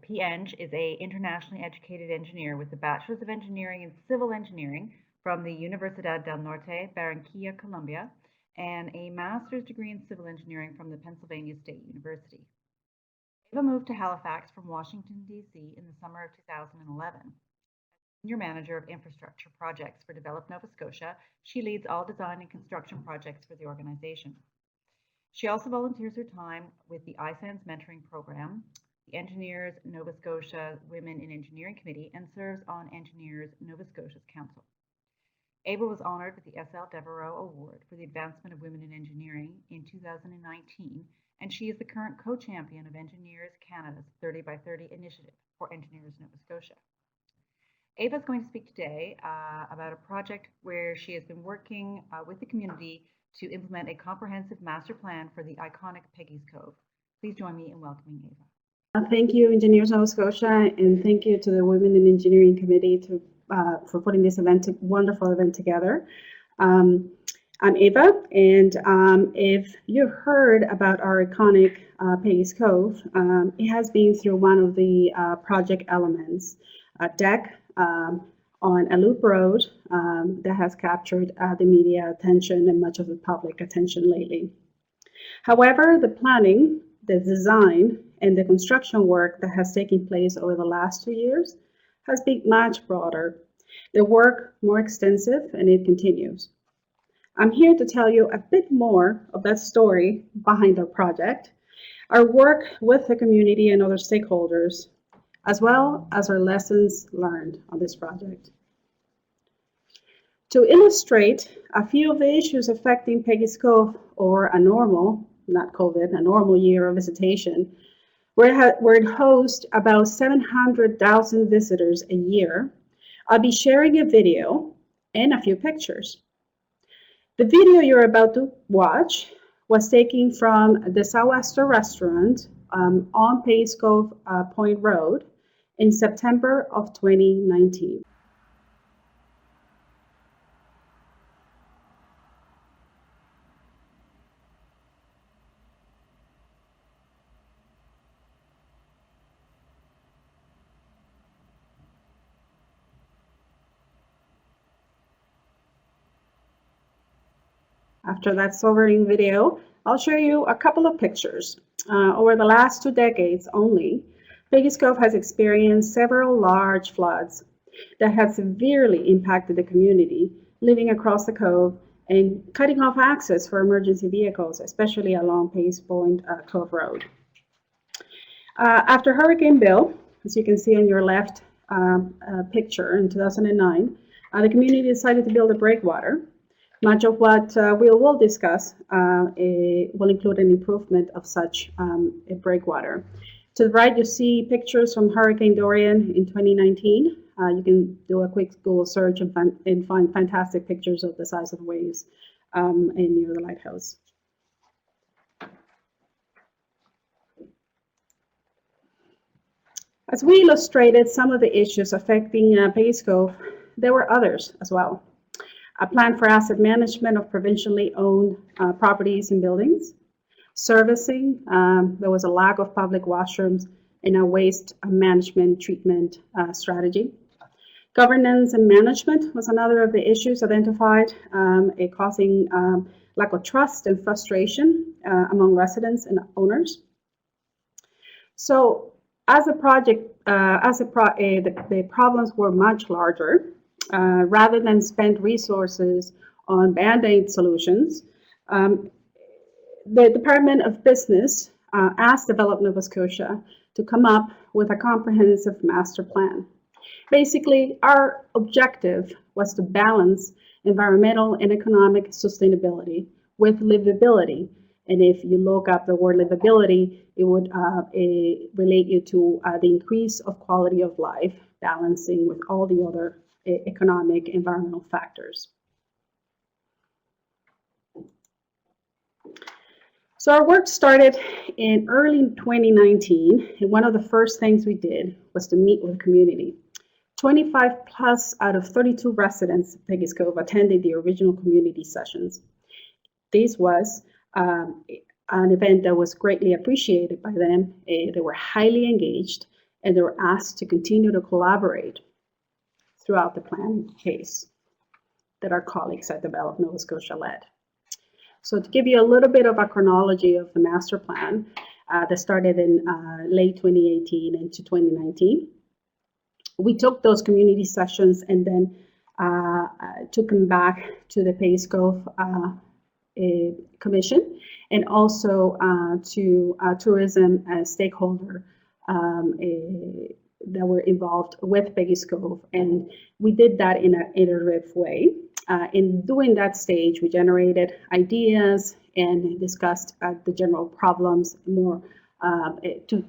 P.Eng is an internationally educated engineer with a Bachelor's of Engineering in Civil Engineering from the Universidad del Norte, Barranquilla, Colombia, and a Master's degree in Civil Engineering from the Pennsylvania State University. Eva moved to Halifax from Washington, D.C. in the summer of 2011. Senior Manager of Infrastructure Projects for Develop Nova Scotia, she leads all design and construction projects for the organization. She also volunteers her time with the ISANS mentoring program, the Engineers Nova Scotia Women in Engineering Committee and serves on Engineers Nova Scotia's Council. Eva was honored with the SL Devereaux Award for the Advancement of Women in Engineering in 2019, and she is the current co-champion of Engineers Canada's 30 by 30 initiative for Engineers Nova Scotia. Eva is going to speak today about a project where she has been working with the community to implement a comprehensive master plan for the iconic Peggy's Cove. Please join me in welcoming Eva. Thank you, Engineers Nova Scotia, and thank you to the Women in Engineering Committee for putting this wonderful event together. I'm Eva, and if you've heard about our iconic Peggy's Cove, it has been through one of the project elements, a deck on a loop road that has captured the media attention and much of the public attention lately. However, the planning, the design, and the construction work that has taken place over the last 2 years has been much broader. The work more extensive, and it continues. I'm here to tell you a bit more of that story behind our project, our work with the community and other stakeholders, as well as our lessons learned on this project. To illustrate a few of the issues affecting Peggy's Cove over a normal, not COVID, a normal year of visitation, where it hosts about 700,000 visitors a year, I'll be sharing a video and a few pictures. The video you're about to watch was taken from the Southwester restaurant on Peggy's Cove Point Road in September of 2019. After that sobering video, I'll show you a couple of pictures. Over the last 2 decades only, Peggy's Cove has experienced several large floods that have severely impacted the community living across the cove and cutting off access for emergency vehicles, especially along Peggy's Point Cove Road. After Hurricane Bill, as you can see on your left picture in 2009, the community decided to build a breakwater. Much of what we will discuss will include an improvement of such a breakwater. To the right, you see pictures from Hurricane Dorian in 2019. You can do a quick Google search and find fantastic pictures of the size of the waves and near the lighthouse. As we illustrated some of the issues affecting Peggy's Cove, there were others as well. A plan for asset management of provincially owned properties and buildings. Servicing, there was a lack of public washrooms and a waste management treatment strategy. Governance and management was another of the issues identified, causing lack of trust and frustration among residents and owners. So as a project, the problems were much larger. Rather than spend resources on Band-Aid solutions, the Department of Business asked Develop Nova Scotia to come up with a comprehensive master plan. Basically, our objective was to balance environmental and economic sustainability with livability. And if you look up the word livability, it would relate you to the increase of quality of life, balancing with all the other economic, environmental factors. So our work started in early 2019, and one of the first things we did was to meet with the community. 25 plus out of 32 residents of Peggy's Cove attended the original community sessions. This was an event that was greatly appreciated by them. They were highly engaged, and they were asked to continue to collaborate throughout the planning phase that our colleagues at Develop Nova Scotia led. So to give you a little bit of a chronology of the master plan that started in late 2018 into 2019, we took those community sessions and then took them back to the Peggy's Cove Commission and also to tourism stakeholder that were involved with Peggy's Cove, and we did that in an iterative way. In doing that stage, we generated ideas and discussed the general problems more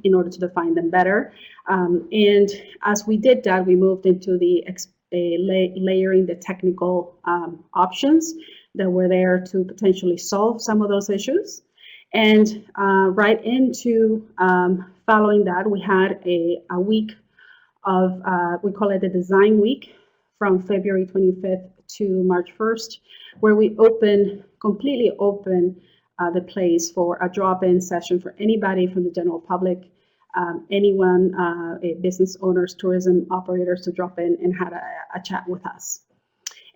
in order to define them better. And as we did that, we moved into the layering the technical options that were there to potentially solve some of those issues. And right into following that, we had a week of, we call it the design week, from February 25th to March 1st, where we completely open the place for a drop-in session for anybody from the general public, anyone, business owners, tourism operators, to drop in and had a chat with us.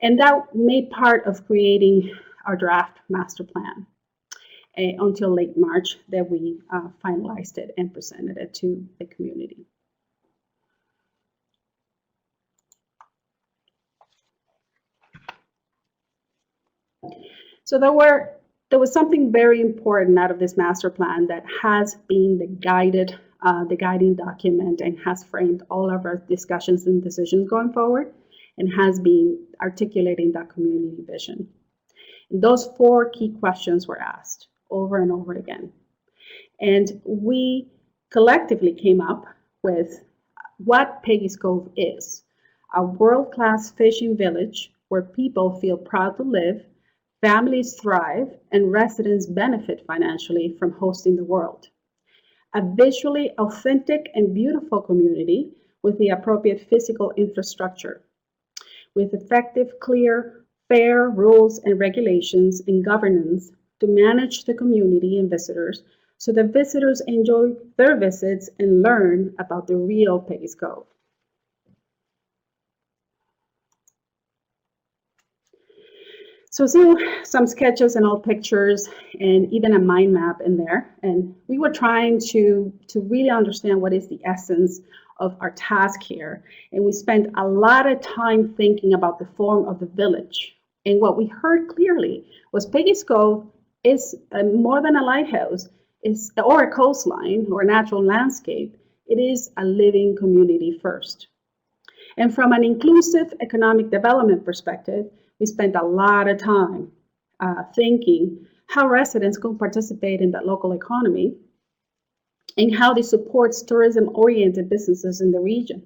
And that made part of creating our draft master plan until late March, that we finalized it and presented it to the community. So there was something very important out of this master plan that has been the guiding document and has framed all of our discussions and decisions going forward, and has been articulating that community vision. And those 4 key questions were asked over and over again. And we collectively came up with what Peggy's Cove is: a world-class fishing village where people feel proud to live, families thrive, and residents benefit financially from hosting the world. A visually authentic and beautiful community with the appropriate physical infrastructure, with effective, clear, fair rules and regulations and governance to manage the community and visitors, so that visitors enjoy their visits and learn about the real Peggy's Cove. So some sketches and old pictures and even a mind map in there. And we were trying to really understand what is the essence of our task here. And we spent a lot of time thinking about the form of the village. And what we heard clearly was Peggy's Cove is more than a lighthouse, or a coastline or a natural landscape. It is a living community first. And from an inclusive economic development perspective, we spent a lot of time thinking how residents could participate in the local economy and how this supports tourism-oriented businesses in the region.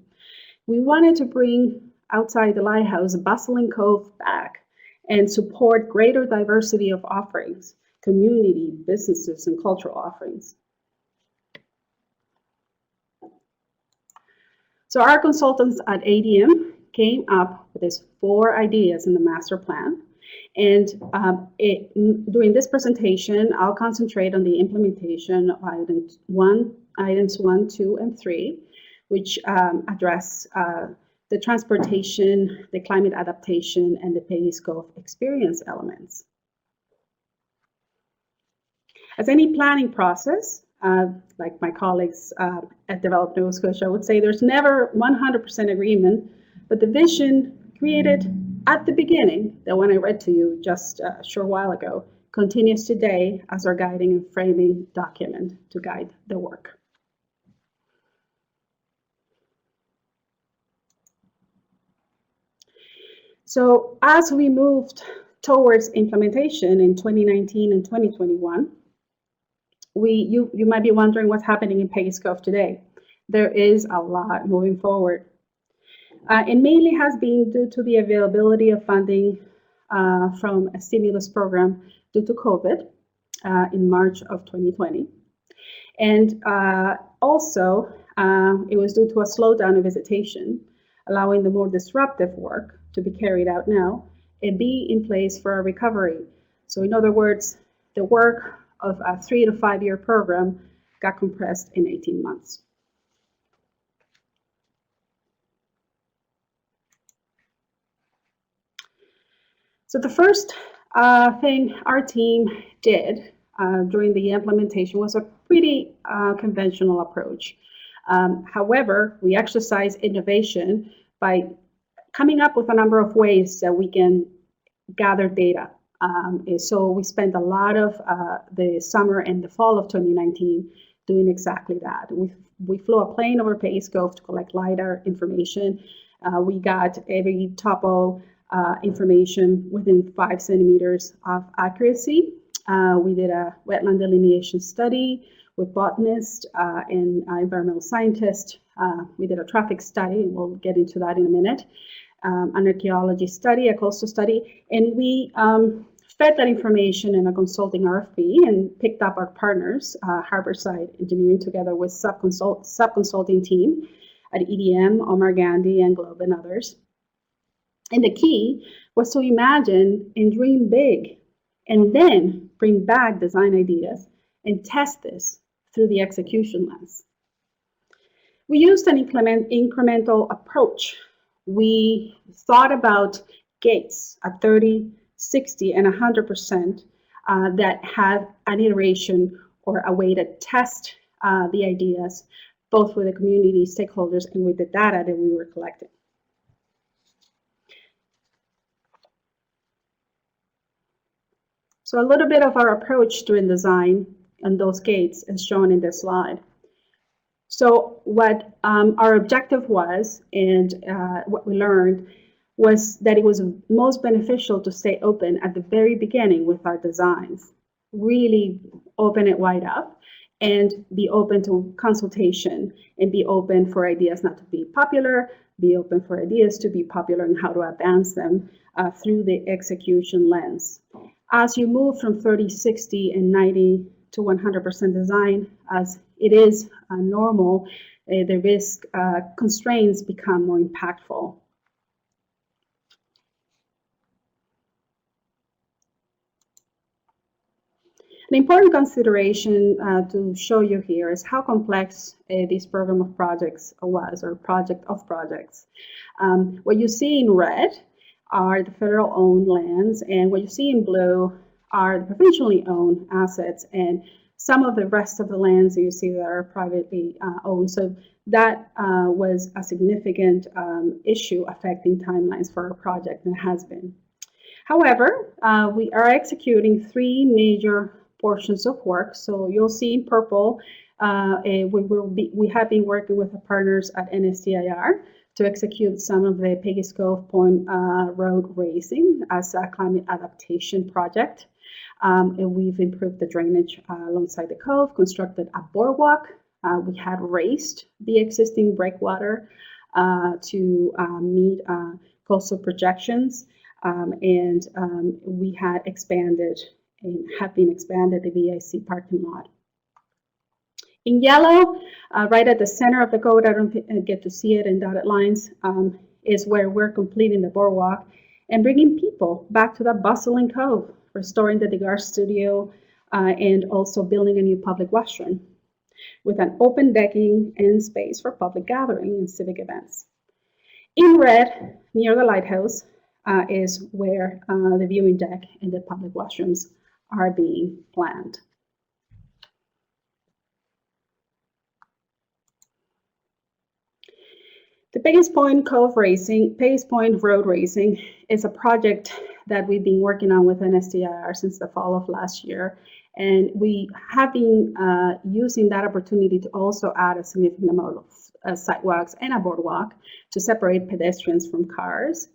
We wanted to bring outside the lighthouse bustling Cove back and support greater diversity of offerings, community, businesses, and cultural offerings. So our consultants at ADM came up with these 4 ideas in the master plan. And during this presentation, I'll concentrate on the implementation of items 1, 2, and 3, which address the transportation, the climate adaptation, and the Peggy's Cove experience elements. As any planning process, like my colleagues at Develop Nova Scotia would say, there's never 100% agreement, but the vision created at the beginning, the one I read to you just a short while ago, continues today as our guiding and framing document to guide the work. So as we moved towards implementation in 2019 and 2021, you might be wondering what's happening in Peggy's Cove today. There is a lot moving forward. It mainly has been due to the availability of funding from a stimulus program due to COVID in March of 2020. And also, it was due to a slowdown in visitation, allowing the more disruptive work to be carried out now and be in place for a recovery. So in other words, the work of a 3 to 5 year program got compressed in 18 months. So the first thing our team did during the implementation was a pretty conventional approach. However, we exercise innovation by coming up with a number of ways that we can gather data. So we spent a lot of the summer and the fall of 2019 doing exactly that. We flew a plane over Peggy's Cove to collect LiDAR information. We got every topo information within 5 centimeters of accuracy. We did a wetland delineation study with botanists and environmental scientists. We did a traffic study, and we'll get into that in a minute. An archaeology study, a coastal study, and we fed that information in a consulting RFP and picked up our partners, Harborside Engineering, together with sub-consulting team at EDM, Omar Gandhi, and Globe, and others. And the key was to imagine and dream big, and then bring back design ideas and test this through the execution lens. We used an incremental approach. We thought about gates at 30, 60, and 100% that have an iteration or a way to test the ideas, both with the community stakeholders and with the data that we were collecting. So a little bit of our approach during design and those gates is shown in this slide. So what our objective was, and what we learned, was that it was most beneficial to stay open at the very beginning with our designs. Really open it wide up and be open to consultation and be open for ideas not to be popular, be open for ideas to be popular and how to advance them through the execution lens. As you move from 30, 60, and 90 to 100% design, as it is normal, the risk constraints become more impactful. An important consideration to show you here is how complex this program of projects was, or project of projects. What you see in red are the federal-owned lands, and what you see in blue are the provincially owned assets, and some of the rest of the lands that you see that are privately owned. So that was a significant issue affecting timelines for our project, and has been. However, we are executing 3 major portions of work. So you'll see in purple, we have been working with the partners at NSTIR to execute some of the Peggy's Cove Point road raising as a climate adaptation project. And we've improved the drainage alongside the cove, constructed a boardwalk. We had raised the existing breakwater to meet coastal projections, and we had expanded and have been expanded the VIC parking lot. In yellow, right at the center of the code, I don't get to see it in dotted lines, is where we're completing the boardwalk and bringing people back to that bustling cove, restoring the Degar studio, and also building a new public washroom with an open decking and space for public gathering and civic events. In red, near the lighthouse, is where the viewing deck and the public washrooms are being planned. The Peggy's Point Cove Racing, Peggy's Point Road Racing is a project that we've been working on with NSTIR since the fall of last year. And we have been using that opportunity to also add a significant amount of sidewalks and a boardwalk to separate pedestrians from cars.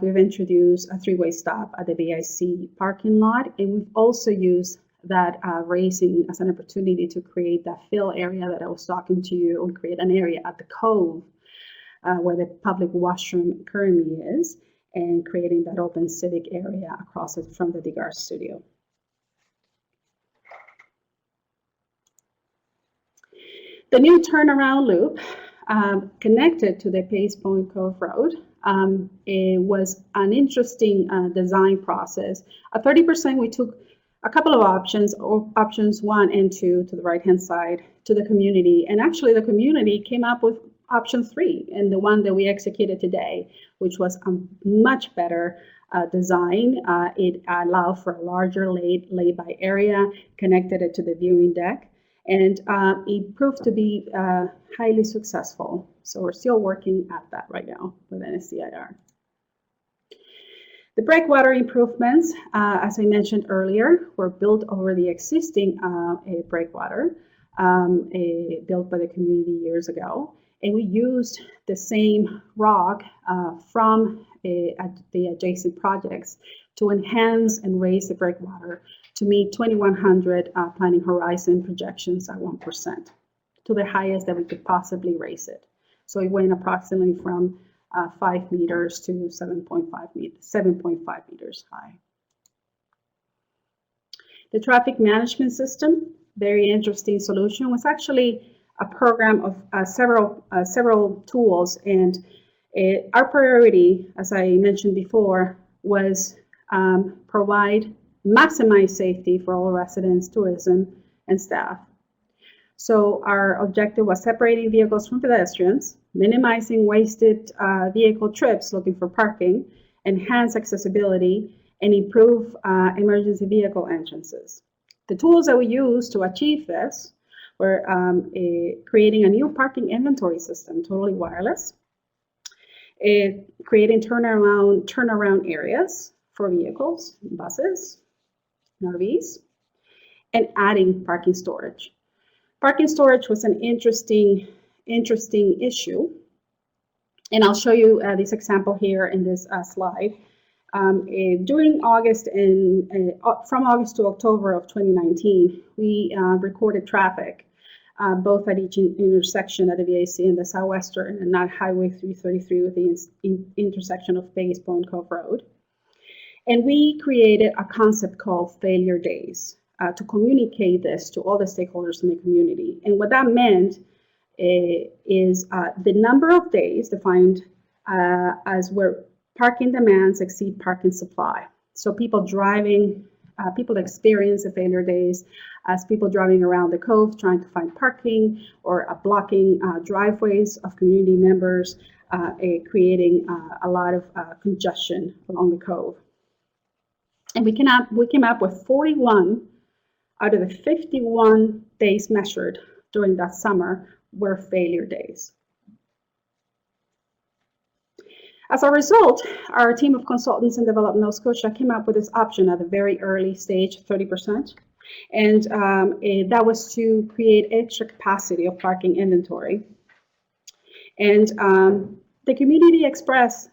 We've introduced a 3-way stop at the VIC parking lot, and we've also used that racing as an opportunity to create that fill area that I was talking to you, and create an area at the Cove where the public washroom currently is, and creating that open civic area across it from the Degar studio. The new turnaround loop connected to the Peggy's Point Cove Road, it was an interesting design process. At 30%, we took a couple of options, or options 1 and 2 to the right-hand side, to the community. And actually the community came up with option 3, and the one that we executed today, which was a much better design. It allowed for a larger lay-by area, connected it to the viewing deck, and it proved to be highly successful. So we're still working at that right now with NSTIR. The breakwater improvements, as I mentioned earlier, were built over the existing breakwater. built by the community years ago. And we used the same rock from the adjacent projects to enhance and raise the breakwater to meet 2100 planning horizon projections at 1%, to the highest that we could possibly raise it. So it went approximately from 5 meters to 7.5 meters high. The traffic management system, very interesting solution, was actually a program of several tools, and our priority, as I mentioned before, was maximize safety for all residents, tourism, and staff. So our objective was separating vehicles from pedestrians, minimizing wasted vehicle trips looking for parking, enhance accessibility, and improve emergency vehicle entrances. The tools that we used to achieve this were creating a new parking inventory system, totally wireless, creating turnaround areas for vehicles, buses, and RVs, and adding parking storage. Parking storage was an interesting issue, and I'll show you this example here in this slide. During August from August to October of 2019, we recorded traffic both at each intersection at the VIC and the Southwestern and not Highway 333 with the intersection of Peggy's Point Cove Road. And we created a concept called Failure Days to communicate this to all the stakeholders in the community. And what that meant is the number of days defined as where parking demands exceed parking supply. So people experience the failure days as people driving around the Cove trying to find parking, or blocking driveways of community members, creating a lot of congestion along the Cove. And we came up with 41 out of the 51 days measured during that summer were failure days. As a result, our team of consultants in Develop Nova Scotia came up with this option at a very early stage, 30%. And that was to create extra capacity of parking inventory. And the community expressed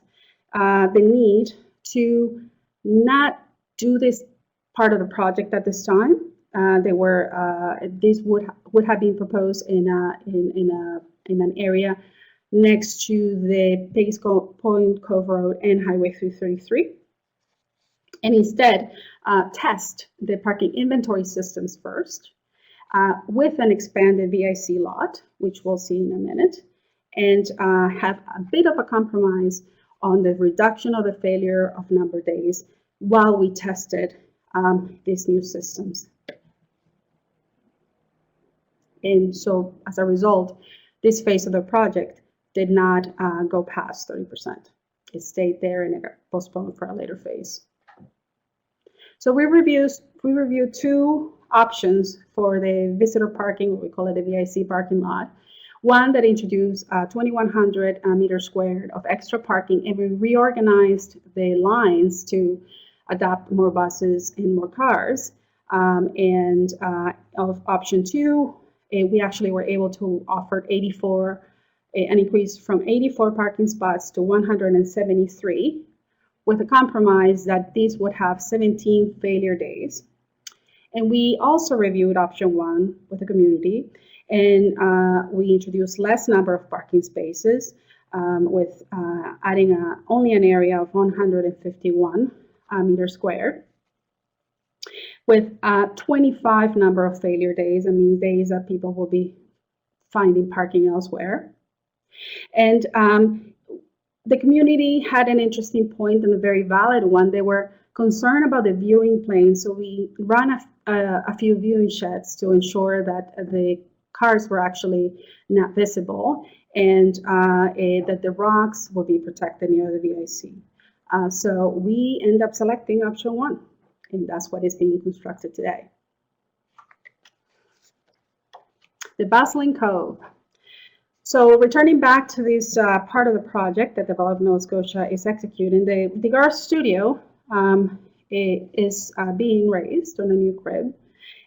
the need to not do this part of the project at this time. This would have been proposed in an area next to the Peggy's Point Cove Road and Highway 333, and instead test the parking inventory systems first with an expanded VIC lot, which we'll see in a minute, and have a bit of a compromise on the reduction of the failure of number days while we tested these new systems. And so as a result, this phase of the project did not go past 30%. It stayed there and it got postponed for a later phase. So we reviewed two options for the visitor parking, what we call it the VIC parking lot. One that introduced 2,100 meters squared of extra parking, and we reorganized the lines to adopt more buses and more cars. And of option two, we actually were able to offer an increase from 84 parking spots to 173, with a compromise that these would have 17 failure days. And we also reviewed option one with the community, and we introduced less number of parking spaces with adding only an area of 151 meters squared, with 25 number of failure days. I mean, days that people will be finding parking elsewhere. And the community had an interesting point and a very valid one. They were concerned about the viewing plane, so we ran a few viewing sheds to ensure that the cars were actually not visible, and that the rocks will be protected near the VIC. So we end up selecting option one, and that's what is being constructed today. The Basling Cove. So returning back to this part of the project that Develop Nova Scotia is executing, the Gar Studio is being raised on a new crib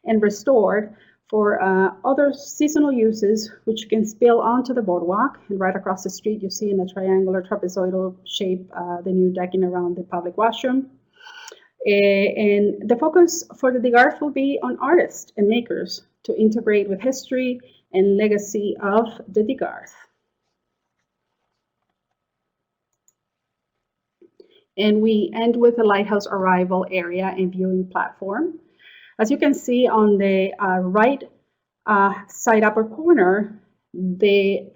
and restored for other seasonal uses, which can spill onto the boardwalk. And right across the street, you see in a triangular trapezoidal shape the new decking around the public washroom. And the focus for the Degarth will be on artists and makers to integrate with history and legacy of the Degarth. And we end with the lighthouse arrival area and viewing platform. As you can see on the right side upper corner, the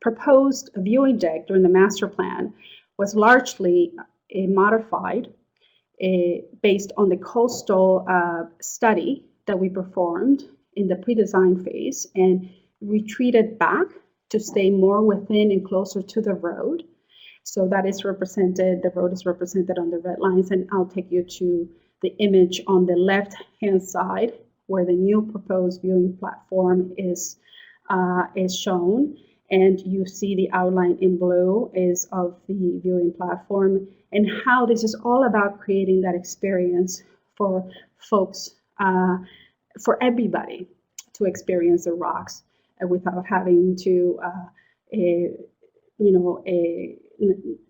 proposed viewing deck during the master plan was largely modified based on the coastal study that we performed in the pre-design phase and retreated back to stay more within and closer to the road. So that is represented, the road is represented on the red lines, and I'll take you to the image on the left-hand side where the new proposed viewing platform is shown. And you see the outline in blue is of the viewing platform and how this is all about creating that experience for folks, for everybody to experience the rocks without having to,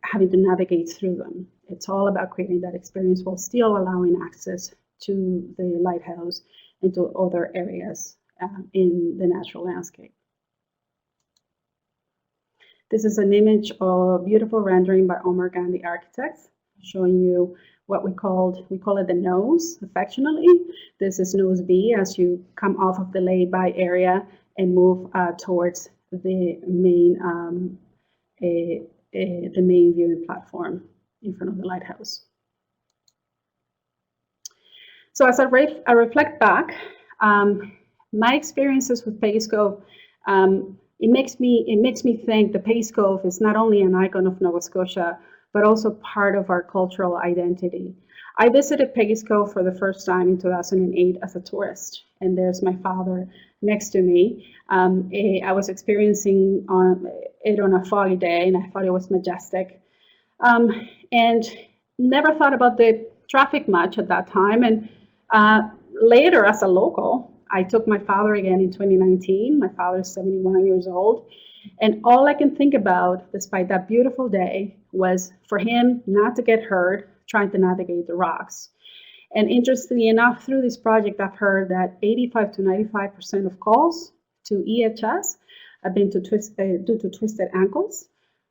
having to navigate through them. It's all about creating that experience while still allowing access to the lighthouse and to other areas in the natural landscape. This is an image of a beautiful rendering by Omar Gandhi Architects, showing you what we call it the nose, affectionately. This is nose B as you come off of the lay-by area and move towards the main viewing platform in front of the lighthouse. So as I reflect back, my experiences with Peggy's Cove, it makes me think the Peggy's Cove is not only an icon of Nova Scotia, but also part of our cultural identity. I visited Peggy's Cove for the first time in 2008 as a tourist, and there's my father next to me. I was experiencing it on a foggy day, and I thought it was majestic. And never thought about the traffic much at that time. And later, as a local, I took my father again in 2019. My father is 71 years old. And all I can think about, despite that beautiful day, was for him not to get hurt trying to navigate the rocks. And interestingly enough, through this project, I've heard that 85 to 95% of calls to EHS have been due to twisted ankles.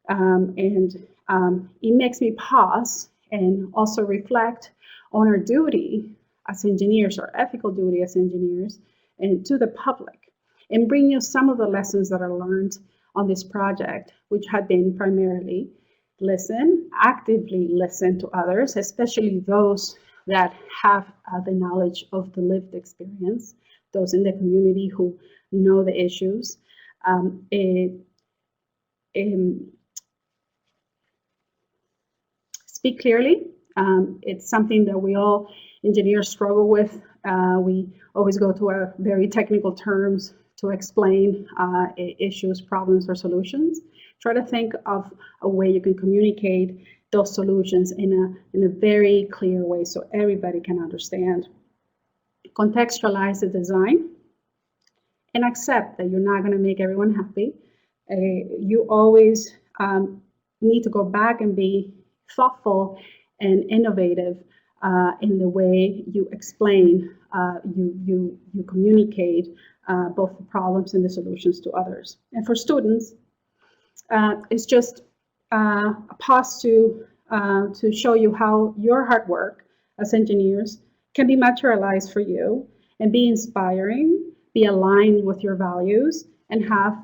It makes me pause and also reflect on our duty as engineers, our ethical duty as engineers, and to the public, and bring you some of the lessons that are learned on this project, which had been primarily actively listen to others, especially those that have the knowledge of the lived experience, those in the community who know the issues. Speak clearly. It's something that we all engineers struggle with. We always go to a very technical terms to explain issues, problems, or solutions. Try to think of a way you can communicate those solutions in a very clear way so everybody can understand. Contextualize the design and accept that you're not going to make everyone happy. You always need to go back and be thoughtful and innovative in the way you explain, you communicate both the problems and the solutions to others. And for students, it's just a pause to show you how your hard work as engineers can be materialized for you and be inspiring, be aligned with your values, and have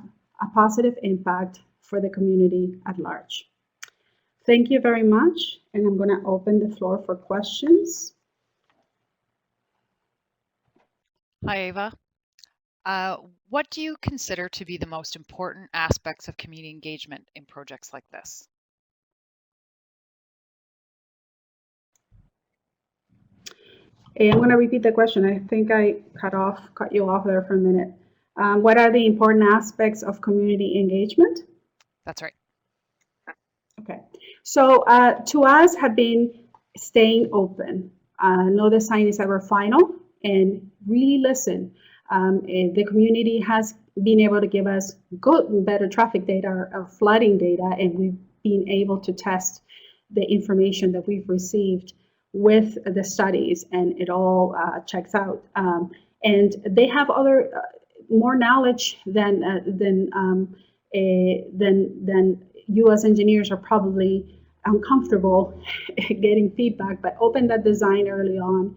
a positive impact for the community at large. Thank you very much, and I'm going to open the floor for questions. Hi, Eva. What do you consider to be the most important aspects of community engagement in projects like this? I'm going to repeat the question. I think I cut you off there for a minute. What are the important aspects of community engagement? That's right. Okay. So to us have been staying open. No design is ever final, and really listen. The community has been able to give us good and better traffic data or flooding data, and we've been able to test the information that we've received with the studies, and it all checks out. And they have other more knowledge than you as engineers are probably uncomfortable getting feedback, but open that design early on.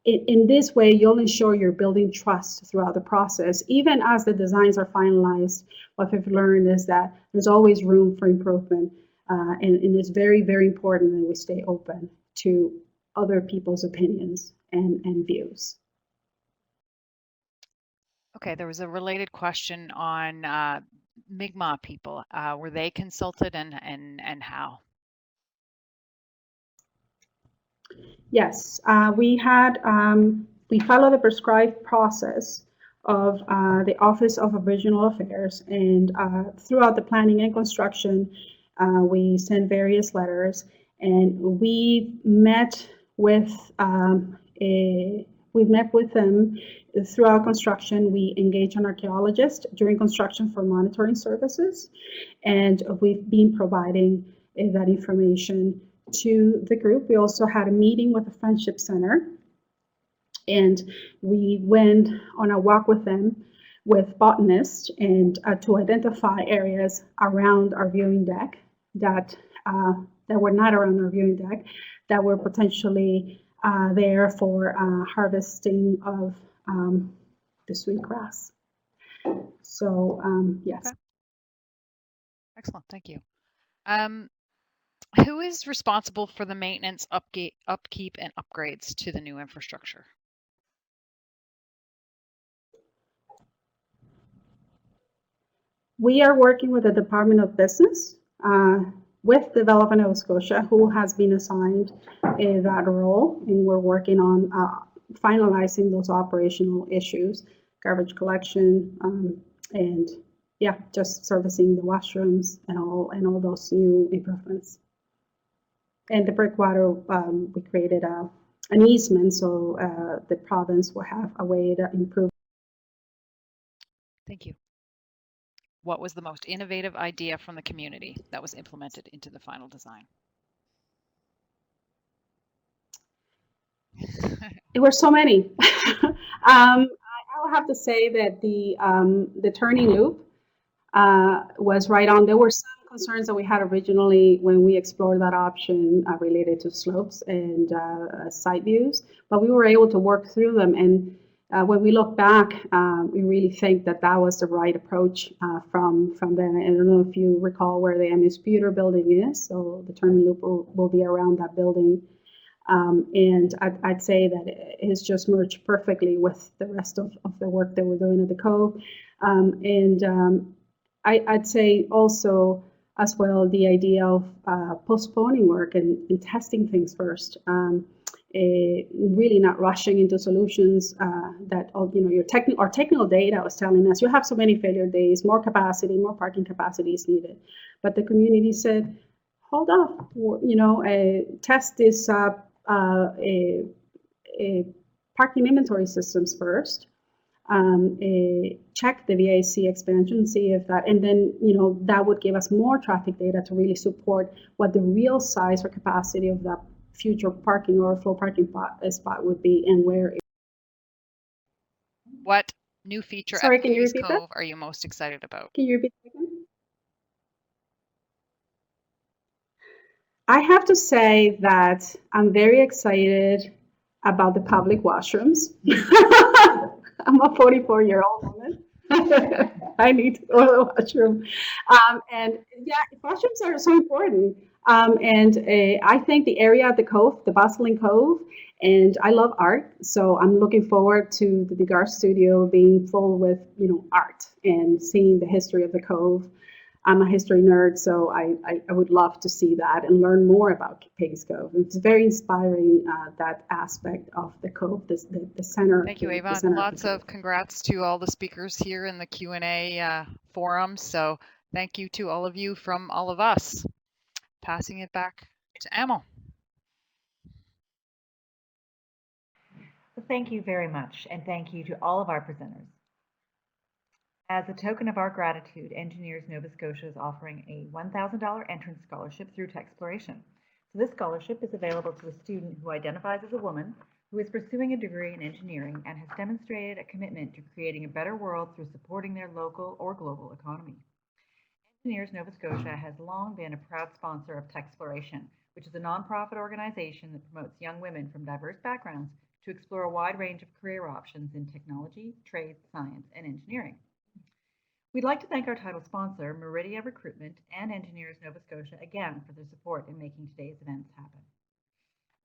In this way, you'll ensure you're building trust throughout the process. Even as the designs are finalized, what we've learned is that there's always room for improvement. And it's very, very important that we stay open to other people's opinions and views. Okay, there was a related question on Mi'kmaq people. Were they consulted and how? Yes, we followed the prescribed process of the Office of Aboriginal Affairs, and throughout the planning and construction, we sent various letters, and we met with them throughout construction. We engaged an archaeologist during construction for monitoring services, and we've been providing that information to the group. We also had a meeting with the Friendship Center, and we went on a walk with them with botanists and to identify areas around our viewing deck that were not around our viewing deck, that were potentially there for harvesting of the sweetgrass. So yes. Okay. Excellent, thank you. Who is responsible for the maintenance, upkeep, and upgrades to the new infrastructure? We are working with the Department of Business, with Develop Nova Scotia, who has been assigned that role, and we're working on finalizing those operational issues, garbage collection, and yeah, just servicing the washrooms and all those new improvements. And the breakwater, we created an easement, so the province will have a way to improve. Thank you. What was the most innovative idea from the community that was implemented into the final design? There were so many. I'll have to say that the turning loop was right on. There were some concerns that we had originally when we explored that option related to slopes and site views, but we were able to work through them. And when we look back, we really think that that was the right approach from then. I don't know if you recall where the MS Pewter building is, so the turning loop will be around that building. And I'd say that it has just merged perfectly with the rest of the work that we're doing at the Cove. I'd say also as well the idea of postponing work and testing things first. Really not rushing into solutions that our technical data was telling us you have so many failure days, more capacity, more parking capacity is needed. But the community said, hold off, test this parking inventory systems first. Check the VAC expansion, see if that, and then that would give us more traffic data to really support what the real size or capacity of that future parking or overflow parking spot would be and where. What new feature Sorry, at can you Peggy's repeat Cove that? are you most excited about? Can you repeat that again? I have to say that I'm very excited about the public washrooms. I'm a 44-year-old woman. I need to go to the washroom. And yeah, washrooms are so important. I think the area at the Cove, the bustling Cove, and I love art, so I'm looking forward to the Big Art Studio being full with art and seeing the history of the Cove. I'm a history nerd, so I would love to see that and learn more about Peggy's Cove. It's very inspiring, that aspect of the Cove, the center. Thank you, Eva. Lots of congrats to all the speakers here in the Q&A forum. So thank you to all of you from all of us. Passing it back to Emil. thank you very much, and thank you to all of our presenters. As a token of our gratitude, Engineers Nova Scotia is offering a $1,000 entrance scholarship through Techsploration. So this scholarship is available to a student who identifies as a woman, who is pursuing a degree in engineering and has demonstrated a commitment to creating a better world through supporting their local or global economy. Engineers Nova Scotia has long been a proud sponsor of Techsploration, which is a nonprofit organization that promotes young women from diverse backgrounds to explore a wide range of career options in technology, trade, science, and engineering. We'd like to thank our title sponsor, Meridia Recruitment, and Engineers Nova Scotia again for their support in making today's events happen.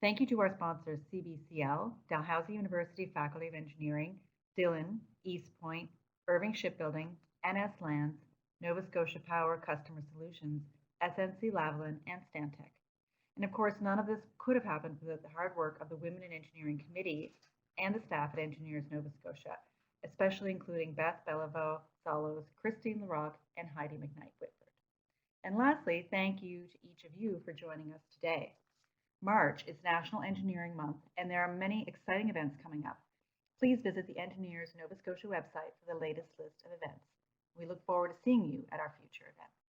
Thank you to our sponsors, CBCL, Dalhousie University Faculty of Engineering, Dillon, East Point, Irving Shipbuilding, NS Lands, Nova Scotia Power Customer Solutions, SNC Lavalin, and Stantec. And of course, none of this could have happened without the hard work of the Women in Engineering Committee and the staff at Engineers Nova Scotia, especially including Beth Bellevaux, Salos, Christine Larocque, and Heidi McKnight Whitford. And lastly, thank you to each of you for joining us today. March is National Engineering Month, and there are many exciting events coming up. Please visit the Engineers Nova Scotia website for the latest list of events. We look forward to seeing you at our future events.